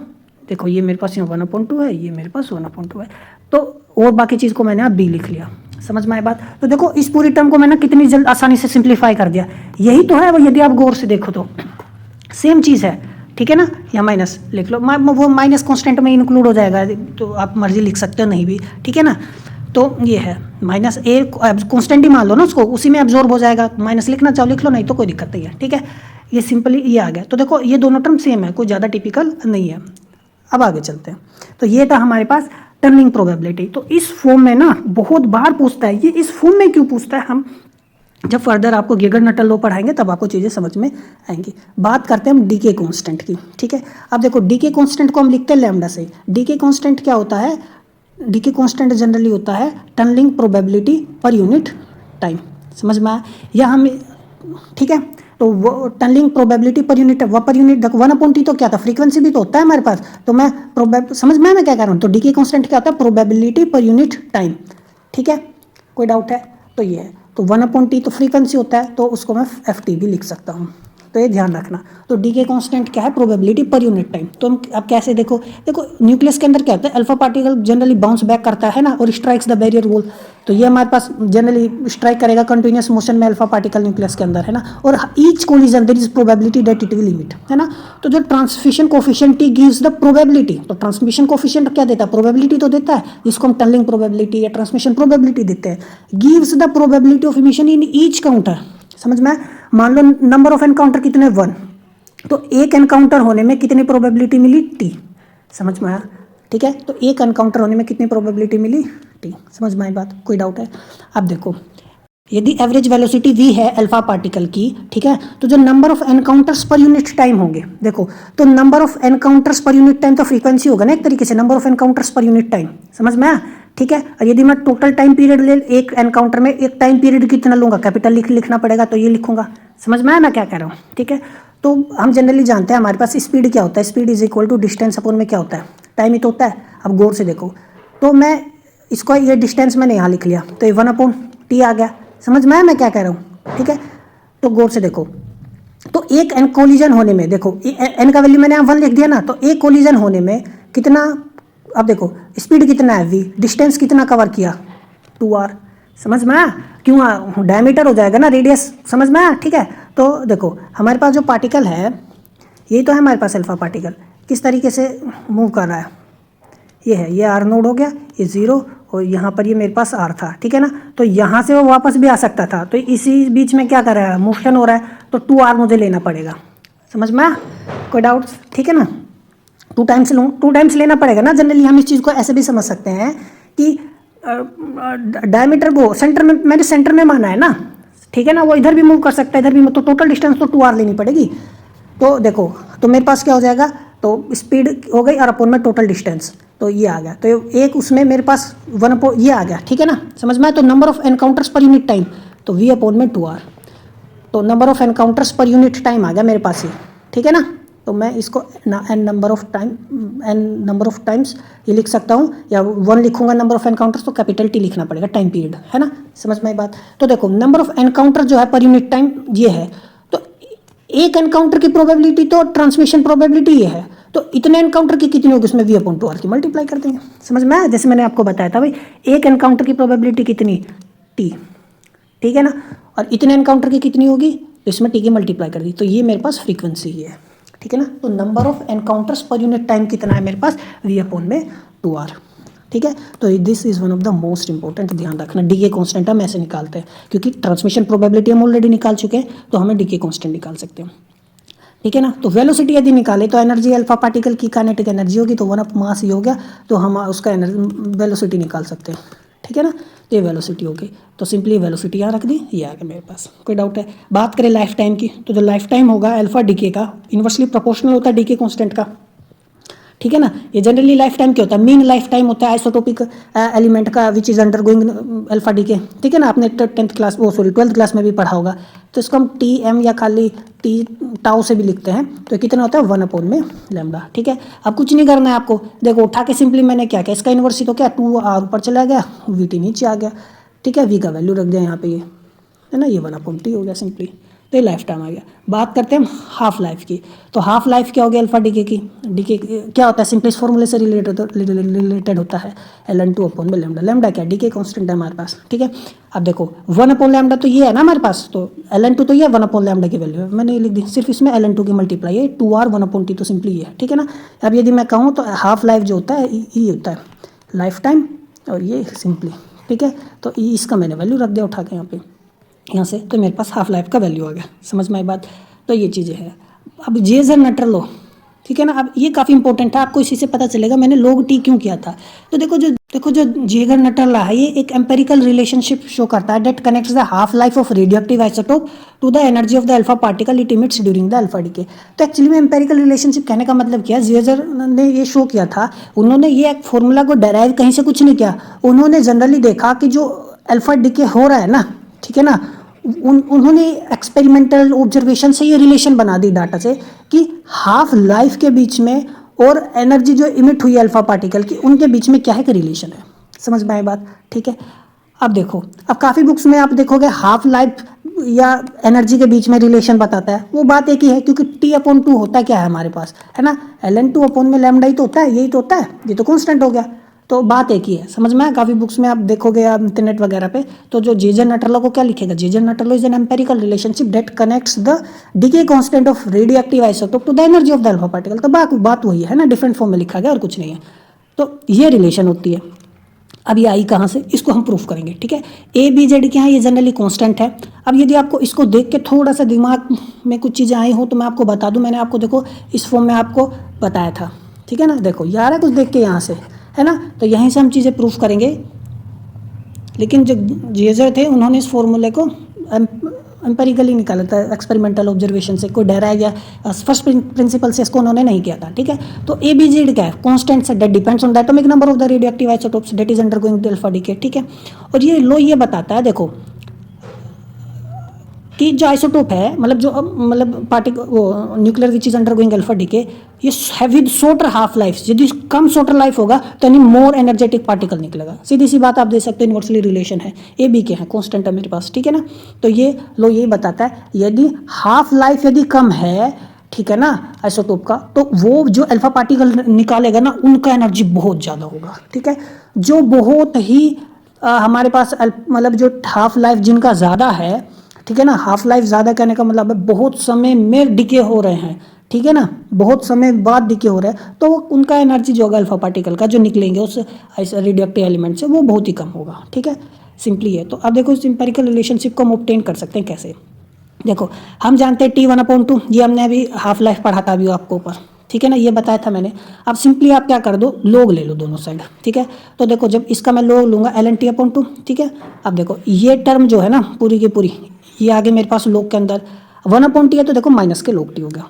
देखो ये मेरे पास 1/2 है, ये मेरे पास 1/2 है, तो और बाकी चीज़ को मैंने अब बी लिख लिया। समझ में आए बात। तो देखो इस पूरी टर्म को मैंने कितनी जल्द आसानी से सिंप्लीफाई कर दिया, यही तो है वो, यदि आप गौर से देखो तो सेम चीज़ है, ठीक है ना। या माइनस लिख लो, वो माइनस कांस्टेंट में इंक्लूड हो जाएगा, तो आप मर्जी लिख सकते हो नहीं भी, ठीक है ना। तो ये है माइनस ए, कांस्टेंट ही मान लो ना उसको, उसी में एब्जॉर्ब हो जाएगा, माइनस लिखना चाहो लिख लो, नहीं तो कोई दिक्कत नहीं है, ठीक है। ये सिंपली ये आ गया। तो देखो ये दोनों टर्म सेम है, कोई ज़्यादा टिपिकल नहीं है। अब आगे चलते हैं। तो ये था हमारे पास टर्निंग प्रोबेबिलिटी। तो इस फॉर्म में ना बहुत बार पूछता है, ये इस फॉर्म में क्यों पूछता है, हम जब फर्दर आपको गेगर नटल लॉ पढ़ाएंगे तब आपको चीज़ें समझ में आएंगी। बात करते हैं हम डीके कांस्टेंट की, ठीक है। अब देखो डीके कांस्टेंट को हम लिखते हैं लैम्डा से। डीके कांस्टेंट क्या होता है, डीके कांस्टेंट जनरली होता है टर्निंग प्रोबेबिलिटी पर यूनिट टाइम। समझ में आया, या हम, ठीक है। तो वो टर्निंग प्रोबेबिलिटी पर यूनिट, वह पर यूनिट 1/t तो क्या था, फ्रीक्वेंसी भी तो होता है हमारे पास। तो मैं समझ में मैं क्या कह रहा हूँ। तो डीके कांस्टेंट क्या होता है, प्रोबेबिलिटी पर यूनिट टाइम, ठीक है। कोई डाउट है तो ये है। तो 1/t तो फ्रीक्वेंसी होता है, तो उसको मैं ft भी लिख सकता हूँ, तो ये ध्यान रखना। तो डीके कांस्टेंट क्या है, प्रोबेबिलिटी पर यूनिट टाइम। तो हम अब कैसे, देखो न्यूक्लियस के अंदर क्या होता है, alpha particle generally bounce back करता है ना, और स्ट्राइक्स द बैरियर वॉल। तो ये हमारे पास जनरली स्ट्राइक करेगा कंटिन्यूस मोशन में अल्फा पार्टिकल न्यूक्लियस के अंदर, है ना। और each collision there is probability that it will limit, है ना। तो जो transmission coefficient T gives the probability, तो ट्रांसमिशन कोफिशिएंट क्या देता है, प्रोबेबिलिटी तो देता है, जिसको हम टनलिंग प्रोबेबिलिटी या ट्रांसमिशन प्रोबेबिलिटी देते हैं। Gives the probability of emission in each counter. समझ में, मान लो नंबर ऑफ एनकाउंटर कितने, 1, तो एक एनकाउंटर होने में कितनी प्रोबेबिलिटी मिली, टी। समझ में आया, ठीक है। तो एक एनकाउंटर होने में कितनी प्रोबेबिलिटी मिली, टी। समझ में आई बात, कोई डाउट है। अब देखो यदि एवरेज वेलोसिटी v है अल्फा पार्टिकल की, ठीक है, तो जो number of encounters per unit time होंगे, देखो तो number of encounters per unit time तो फ्रीक्वेंसी होगा ना एक तरीके से, number of encounters per unit time. समझ में आया, ठीक है। और यदि मैं टोटल टाइम पीरियड ले, एक एनकाउंटर में एक टाइम पीरियड कितना लूंगा, कैपिटल लिखना पड़ेगा, तो ये लिखूंगा। समझ में आया मैं क्या कह रहा हूँ, ठीक है। तो हम जनरली जानते हैं हमारे पास स्पीड क्या होता है, speed is equal to distance upon में क्या होता है, टाइम ही तो होता है। अब गौर से देखो, तो मैं इसको ये डिस्टेंस मैंने यहाँ लिख लिया, तो ये 1/t आ गया। समझ में आया मैं क्या कह रहा हूँ, ठीक है। तो गौर से देखो, तो एक एन कोलिजन होने में, देखो एन का वैल्यू मैंने यहाँ 1 लिख दिया ना, तो एक कोलिजन होने में कितना, अब देखो स्पीड कितना है v, डिस्टेंस कितना कवर किया, 2r। समझ में आया, क्यों डायमीटर हो जाएगा ना, रेडियस। समझ में आया, ठीक है। तो देखो हमारे पास जो पार्टिकल है, यही तो है हमारे पास अल्फा पार्टिकल, किस तरीके से मूव कर रहा है, ये है, ये आर नोड हो गया, ये 0, और यहाँ पर ये मेरे पास आर था, ठीक है ना। तो यहाँ से वो वापस भी आ सकता था, तो इसी बीच में क्या कर रहा है, मोशन हो रहा है, तो 2r मुझे लेना पड़ेगा। समझ में आया, कोई डाउट्स, ठीक है ना। 2 टाइम्स लूँ, 2 टाइम्स लेना पड़ेगा ना। जनरली हम इस चीज़ को ऐसे भी समझ सकते हैं कि डायमीटर वो सेंटर में, मैंने सेंटर में माना है ना, ठीक है ना, वो इधर भी मूव कर सकता है, इधर भी, तो टोटल डिस्टेंस तो 2r लेनी पड़ेगी। तो देखो, तो मेरे पास क्या हो जाएगा, तो स्पीड हो गई और अपॉन में टोटल डिस्टेंस, तो ये आ गया। तो एक उसमें मेरे पास 1 अपॉन ये आ गया, ठीक है ना, समझ में आया। तो number of encounters per unit time, तो v अपॉन में 2r, तो number of encounters per unit time आ गया मेरे पास ये, ठीक है ना। तो मैं इसको एन नंबर ऑफ टाइम्स ये लिख सकता हूँ, या 1 लिखूंगा नंबर ऑफ एनकाउंटर्स, तो कैपिटल T लिखना पड़ेगा, टाइम पीरियड, है ना, समझ में आई बात। तो देखो नंबर ऑफ एनकाउंटर जो है पर यूनिट टाइम ये है, तो एक एनकाउंटर की प्रोबेबिलिटी तो ट्रांसमिशन प्रोबेबिलिटी ये है, तो इतने एनकाउंटर की कितनी होगी, उसमें v अपॉन 2r की मल्टीप्लाई कर देंगे, समझ में आया। जैसे मैंने आपको बताया था भाई, एक एनकाउंटर की प्रोबेबिलिटी कितनी, t, ठीक है ना, और इतने एनकाउंटर की कितनी होगी, तो इसमें t की मल्टीप्लाई कर दी, तो ये मेरे पास फ्रीक्वेंसी है, ठीक है ना। तो number of encounters per unit time कितना है मेरे पास, v अपॉन में 2r, ठीक है। तो this is one of the most important, ध्यान रखना। डी के कॉन्स्टेंट हम ऐसे निकालते हैं, क्योंकि ट्रांसमिशन प्रोबेबिलिटी हम ऑलरेडी निकाल चुके हैं, तो हमें डी के कॉन्स्टेंट निकाल सकते हैं, ठीक है ना। तो वेलोसिटी यदि निकाले तो एनर्जी अल्फा पार्टिकल की काइनेटिक एनर्जी होगी, तो 1 अप मास ही हो गया, तो हम उसका वेलोसिटी निकाल सकते हैं, ठीक है ना। तो ये वेलोसिटी हो गई, तो सिंपली वेलोसिटी यहाँ रख दी, ये आ गया मेरे पास। कोई डाउट है? बात करें लाइफ टाइम की, तो जो लाइफ टाइम होगा अल्फा डीके का इन्वर्सली प्रोपोर्शनल होता है डीके कांस्टेंट का, ठीक है ना। ये जनरली लाइफ टाइम क्या होता है, मीन लाइफ टाइम होता है आइसोटोपिक एलिमेंट का which is undergoing alpha decay, ठीक है ना। आपने 10th क्लास, वो सॉरी 12th क्लास में भी पढ़ा होगा। तो इसको हम टी एम या खाली टी टाउ से भी लिखते हैं, तो कितना होता है 1 अपॉन में लैम्डा, ठीक है। अब कुछ नहीं करना है आपको, देखो उठा के सिंपली मैंने क्या किया, इसका इन्वर्स ही तो क्या 2r ऊपर चला गया, वी टी नीचे आ गया, ठीक है। वी का वैल्यू रख दिया यहाँ पे, ये है ना, ये 1 अपॉन टी हो गया सिंपली, तो ये लाइफ टाइम आ गया। बात करते हैं हम हाफ लाइफ की, तो हाफ लाइफ क्या हो गया अल्फा डीके की, डीके क्या होता है, सिंपली इस फॉर्मूले से रिलेटेड होता है, ln2 अपॉन में लैम्डा। लैम्डा क्या, डीके कांस्टेंट है हमारे पास, ठीक है। अब देखो 1 अपॉन लैम्डा तो ये है ना हमारे पास, तो ln2 तो ये 1 अपॉन लैम्डा की वैल्यू है, मैंने ये लिख दी, सिर्फ इसमें ln2 की मल्टीप्लाई है, 2r 1 अपॉन टी, तो सिंपली ये है, ठीक है ना। अब यदि मैं कहूँ तो हाफ लाइफ जो होता है ये होता है लाइफ टाइम, और ये सिंपली, ठीक है। तो इसका मैंने वैल्यू रख दिया उठा के यहाँ से, तो मेरे पास हाफ लाइफ का वैल्यू आ गया, समझ में आई बात। तो ये चीज़ें हैं। अब जेजर नटर लो, ठीक है ना। अब ये काफ़ी इंपॉर्टेंट है, आपको इसी से पता चलेगा मैंने log t क्यों किया था। तो देखो जो जेगर नटर ला है, ये एक एम्पेरिकल रिलेशनशिप शो करता है that connects the half life of radioactive isotope to the energy of the alpha particle it emits during the alpha decay. तो एक्चुअली में एम्पेरिकल रिलेशनशिप कहने का मतलब क्या है, जेजर ने ये शो किया था, उन्होंने ये एक फॉर्मूला को डेराइव कहीं से कुछ नहीं किया, उन्होंने जनरली देखा कि जो अल्फा डीके हो रहा है ना, ठीक है ना, उन्होंने एक्सपेरिमेंटल ऑब्जर्वेशन से ये रिलेशन बना दी डाटा से कि हाफ लाइफ के बीच में और एनर्जी जो इमिट हुई अल्फा पार्टिकल की, उनके बीच में क्या है कि रिलेशन है, समझ में आए बात, ठीक है। अब देखो, अब काफ़ी बुक्स में आप देखोगे हाफ लाइफ या एनर्जी के बीच में रिलेशन बताता है, वो बात एक ही है, क्योंकि t अपॉन 2 होता क्या है हमारे पास, है ना, ln2 अपॉन में लैम्डा ही तो होता है, यही तो होता है, ये तो कांस्टेंट हो गया, तो बात एक ही है, समझ में आया। काफ़ी बुक्स में आप देखोगे या इंटरनेट वगैरह पे, तो जो जेजर नटरलो को क्या लिखेगा, Geiger Nuttall law is an empirical relationship that connects the decay constant of radioactive isotope to the energy of the alpha particle. तो बात वही है ना, डिफरेंट फॉर्म में लिखा गया और कुछ नहीं है, तो ये रिलेशन होती है। अब ये आई कहाँ से, इसको हम प्रूफ करेंगे, ठीक है। ए बी जेड के यहाँ ये जनरली कांस्टेंट है। अब यदि आपको इसको देख के थोड़ा सा दिमाग में कुछ चीज़ें आई हो तो मैं आपको बता दूं, मैंने आपको देखो इस फॉर्म में आपको बताया था, ठीक है ना। देखो यार है कुछ देख के यहाँ से, है ना, तो यहीं से हम चीज़ें प्रूफ करेंगे। लेकिन जो जेजर थे उन्होंने इस फॉर्मूले को एम्पेरिकली निकाला था, एक्सपेरिमेंटल ऑब्जर्वेशन से, कोई डेराइव या फर्स्ट प्रिंसिपल से इसको उन्होंने नहीं किया था, ठीक है। तो ए बी जेड क्या है, कांस्टेंट से, that depends on the atomic number of the radioactive isotopes that is undergoing alpha decay, ठीक है। और ये लो ये बताता है देखो कि जो आइसोटोप है, मतलब पार्टिकल, वो nuclear which is undergoing alpha decay, ये है विद शॉर्टर हाफ लाइफ, यदि कम शॉर्टर लाइफ होगा तो यानी मोर एनर्जेटिक पार्टिकल निकलेगा, सीधी सी बात आप दे सकते हो, इन्वर्सली रिलेशन है, ए बी के हैं, कांस्टेंट है मेरे पास, ठीक है ना। तो ये लो यही बताता है यदि हाफ लाइफ यदि कम है, ठीक है ना, आइसोटोप का, तो वो जो अल्फा पार्टिकल निकालेगा ना, उनका एनर्जी बहुत ज़्यादा होगा, ठीक है। जो बहुत ही हमारे पास मतलब जो हाफ लाइफ जिनका ज़्यादा है, ठीक है ना, हाफ लाइफ ज़्यादा कहने का मतलब है बहुत समय में डिके हो रहे हैं, ठीक है ना, बहुत समय बाद डिके हो रहे हैं, तो उनका एनर्जी जो होगा अल्फा पार्टिकल का जो निकलेंगे उस रेडियोएक्टिव एलिमेंट से, वो बहुत ही कम होगा, ठीक है, सिंपली है। तो अब देखो इस एम्पेरिकल रिलेशनशिप को हम ऑब्टेन कर सकते हैं कैसे। देखो हम जानते हैं T1/2, ये हमने अभी हाफ लाइफ पढ़ा था अभी आपको ऊपर, ठीक है ना, ये बताया था मैंने। अब सिंपली आप क्या कर दो, लोग ले लो दोनों साइड, ठीक है। तो देखो जब इसका मैं लोग लूँगा ln t/2, ठीक है। अब देखो ये टर्म जो है ना पूरी की पूरी, ये आगे मेरे पास लोग के अंदर 1/t है, तो देखो माइनस के लोग टी हो गया,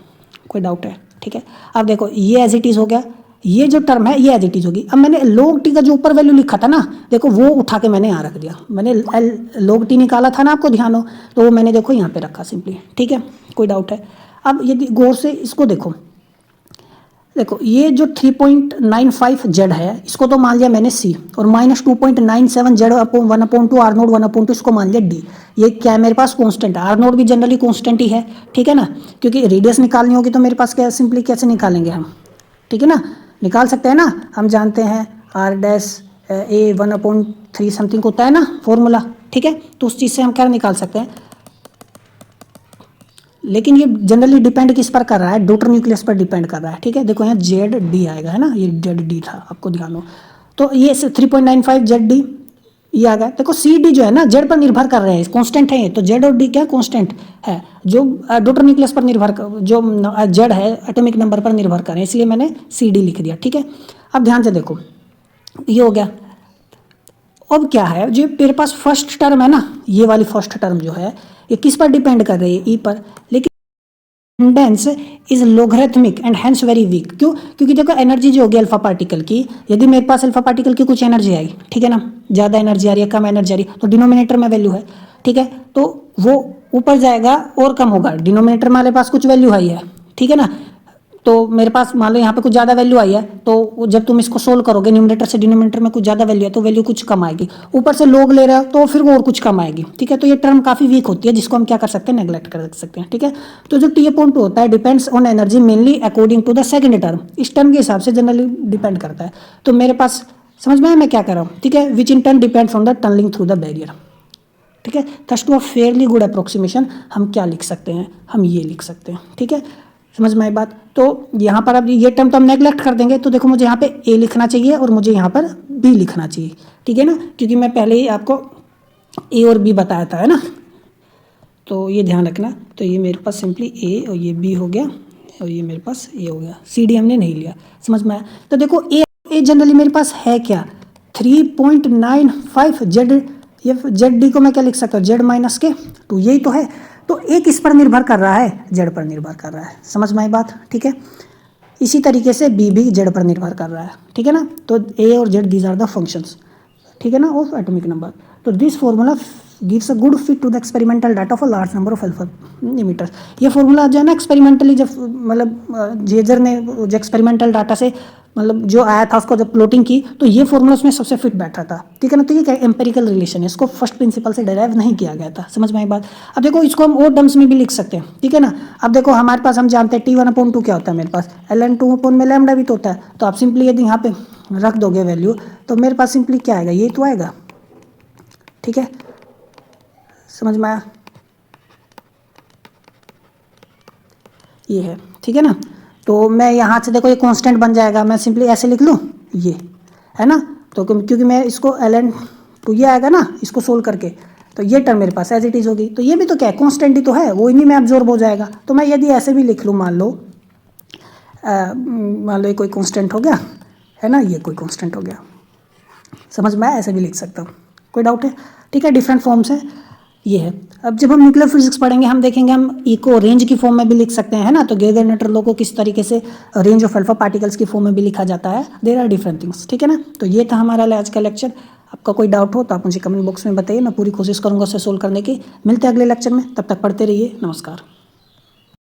कोई डाउट है, ठीक है। अब देखो ये एज इट इज़ हो गया, ये जो टर्म है ये एज इट इज़ होगी। अब मैंने log t का जो ऊपर वैल्यू लिखा था ना, देखो वो उठा के मैंने यहाँ रख दिया, मैंने log t निकाला था ना, आपको ध्यान हो, तो वो मैंने देखो यहाँ पे रखा सिंपली, ठीक है, कोई डाउट है। अब यदि गौर से इसको देखो, देखो ये जो 3.95 जेड है इसको तो मान लिया मैंने सी, और -2.97 जेड अपॉन 1/2 आर नोट 1/2 इसको मान लिया डी। ये क्या है मेरे पास कांस्टेंट है, आर नोट भी जनरली कांस्टेंट ही है, ठीक है ना, क्योंकि रेडियस निकालनी होगी तो मेरे पास क्या सिंपली कैसे निकालेंगे हम, ठीक है ना, निकाल सकते हैं ना, हम जानते हैं आर डैश ए 1/3 समथिंग होता है ना फॉर्मूला, ठीक है, तो उस चीज़ से हम क्या निकाल सकते हैं। लेकिन ये जनरली डिपेंड किस पर कर रहा है, डॉटर न्यूक्लियस पर डिपेंड कर रहा है, ठीक है। देखो यहाँ जेड डी आएगा, है ना, ये जेड डी था, आपको ध्यान हो, तो ये 3.95 जेड डी ये आ गया। देखो सी डी जो है ना जेड पर निर्भर कर रहे हैं, कॉन्स्टेंट है ये, तो जेड और डी क्या कॉन्स्टेंट है, जो डॉटर न्यूक्लियस पर निर्भर जो जेड है एटॉमिक नंबर पर निर्भर कर रहे हैं, इसलिए मैंने सी डी लिख दिया, ठीक है। अब ध्यान से देखो ये हो गया। अब क्या है, जो मेरे पास फर्स्ट टर्म है ना, ये वाली फर्स्ट टर्म जो है ये किस पर डिपेंड कर रही है, ई पर, लेकिन attendance is logarithmic and hence very weak. क्यों, क्योंकि देखो एनर्जी जो होगी अल्फा पार्टिकल की, यदि मेरे पास अल्फा पार्टिकल की कुछ एनर्जी आई, ठीक है ना, ज़्यादा एनर्जी आ रही है कम एनर्जी आ रही है, तो डिनोमिनेटर में वैल्यू है, ठीक है, तो वो ऊपर जाएगा और कम होगा, डिनोमिनेटर में हमारे पास कुछ वैल्यू आई है, ठीक है ना, तो मेरे पास मान लो यहाँ पे कुछ ज़्यादा वैल्यू आई है, तो जब तुम इसको सोल्व करोगे न्यूमरेटर से डिनोमिनेटर में कुछ ज़्यादा वैल्यू है तो वैल्यू कुछ कम आएगी, ऊपर से लोग ले रहे हो तो फिर वो और कुछ कम आएगी, ठीक है। तो ये टर्म काफ़ी वीक होती है, जिसको हम क्या कर सकते हैं, नेग्लेक्ट कर सकते हैं, ठीक है। तो जो T/2 होता है depends on energy mainly according to the second term, इस टर्म के हिसाब से जनरली डिपेंड करता है। तो मेरे पास समझ में आया मैं क्या कर रहा हूँ, ठीक है, which in turn depends on the tunnelling through the barrier, ठीक है। Thus to a fairly good approximation हम क्या लिख सकते हैं, हम ये लिख सकते हैं, ठीक है, समझ में आई बात। तो यहाँ पर अब ये टर्म तो हम नेग्लेक्ट कर देंगे, तो देखो मुझे यहाँ पे ए लिखना चाहिए और मुझे यहाँ पर बी लिखना चाहिए, ठीक है ना, क्योंकि मैं पहले ही आपको ए और बी बताया था, है ना, तो ये ध्यान रखना। तो ये मेरे पास सिंपली ए और ये बी हो गया, और ये मेरे पास ए हो गया, सी डी हमने नहीं लिया, समझ में आया। तो देखो ए जनरली मेरे पास है क्या, 3.95 जेड, ये जेड डी को मैं क्या लिख सकता हूँ, जेड माइनस के 2, यही तो है। तो ए किस पर निर्भर कर रहा है, जेड पर निर्भर कर रहा है, समझ में आई बात, ठीक है। इसी तरीके से बी भी जेड पर निर्भर कर रहा है, ठीक है ना। तो ए और Z these are the functions, ठीक है ना, ऑफ एटॉमिक नंबर। तो this formula gives a good fit to the experimental data of a large number of alpha emitters. ये फॉर्मूला जो है ना एक्सपेरिमेंटली जब मतलब जेजर ने जो एक्सपेरिमेंटल डाटा से मतलब जो आया था उसको जब प्लॉटिंग की, तो ये फॉर्मूला उसमें सबसे फिट बैठा था, ठीक है ना। तो ये क्या एम्पेरिकल रिलेशन है, इसको फर्स्ट प्रिंसिपल से डेराइव नहीं किया गया था, समझ में आई बात। अब देखो इसको हम और टर्म्स में भी लिख सकते हैं, ठीक है ना। अब देखो हमारे पास हम जानते हैं T/2 क्या होता है, मेरे पास ln2 में लैम्डा भी तो होता है। तो आप सिंपली यदि यहाँ पे रख दोगे वैल्यू, तो मेरे पास सिंपली क्या आएगा, ये तो आएगा, ठीक है, समझ में आया, ये है, ठीक है ना। तो मैं यहाँ से देखो ये कांस्टेंट बन जाएगा, मैं सिंपली ऐसे लिख लूँ, ये है ना। तो क्योंकि मैं इसको ln2 ये आएगा ना, इसको सोल्व करके, तो ये टर्म मेरे पास एज इट इज़ होगी। तो ये भी तो क्या है, कांस्टेंट ही तो है, वो इन्हीं में एब्जॉर्ब हो जाएगा। तो मैं यदि ऐसे भी लिख लूँ, मान लो ये कोई कांस्टेंट हो गया, है ना, ये कोई कांस्टेंट हो गया, समझ में आया, ऐसे भी लिख सकता हूँ, कोई डाउट है, ठीक है, डिफरेंट फॉर्म्स है, ये है। अब जब हम न्यूक्लियर फिजिक्स पढ़ेंगे हम देखेंगे हम ई को रेंज की फॉर्म में भी लिख सकते हैं, है ना। तो गेगर-नटर लॉ को किस तरीके से रेंज ऑफ अल्फा पार्टिकल्स की फॉर्म में भी लिखा जाता है, देयर आर डिफरेंट थिंग्स, ठीक है ना। तो ये था हमारा आज का लेक्चर। आपका कोई डाउट हो तो आप मुझे कमेंट बॉक्स में बताइए, मैं पूरी कोशिश करूँगा उसे सोल्व करने की। मिलते हैं अगले लेक्चर में, तब तक पढ़ते रहिए, नमस्कार।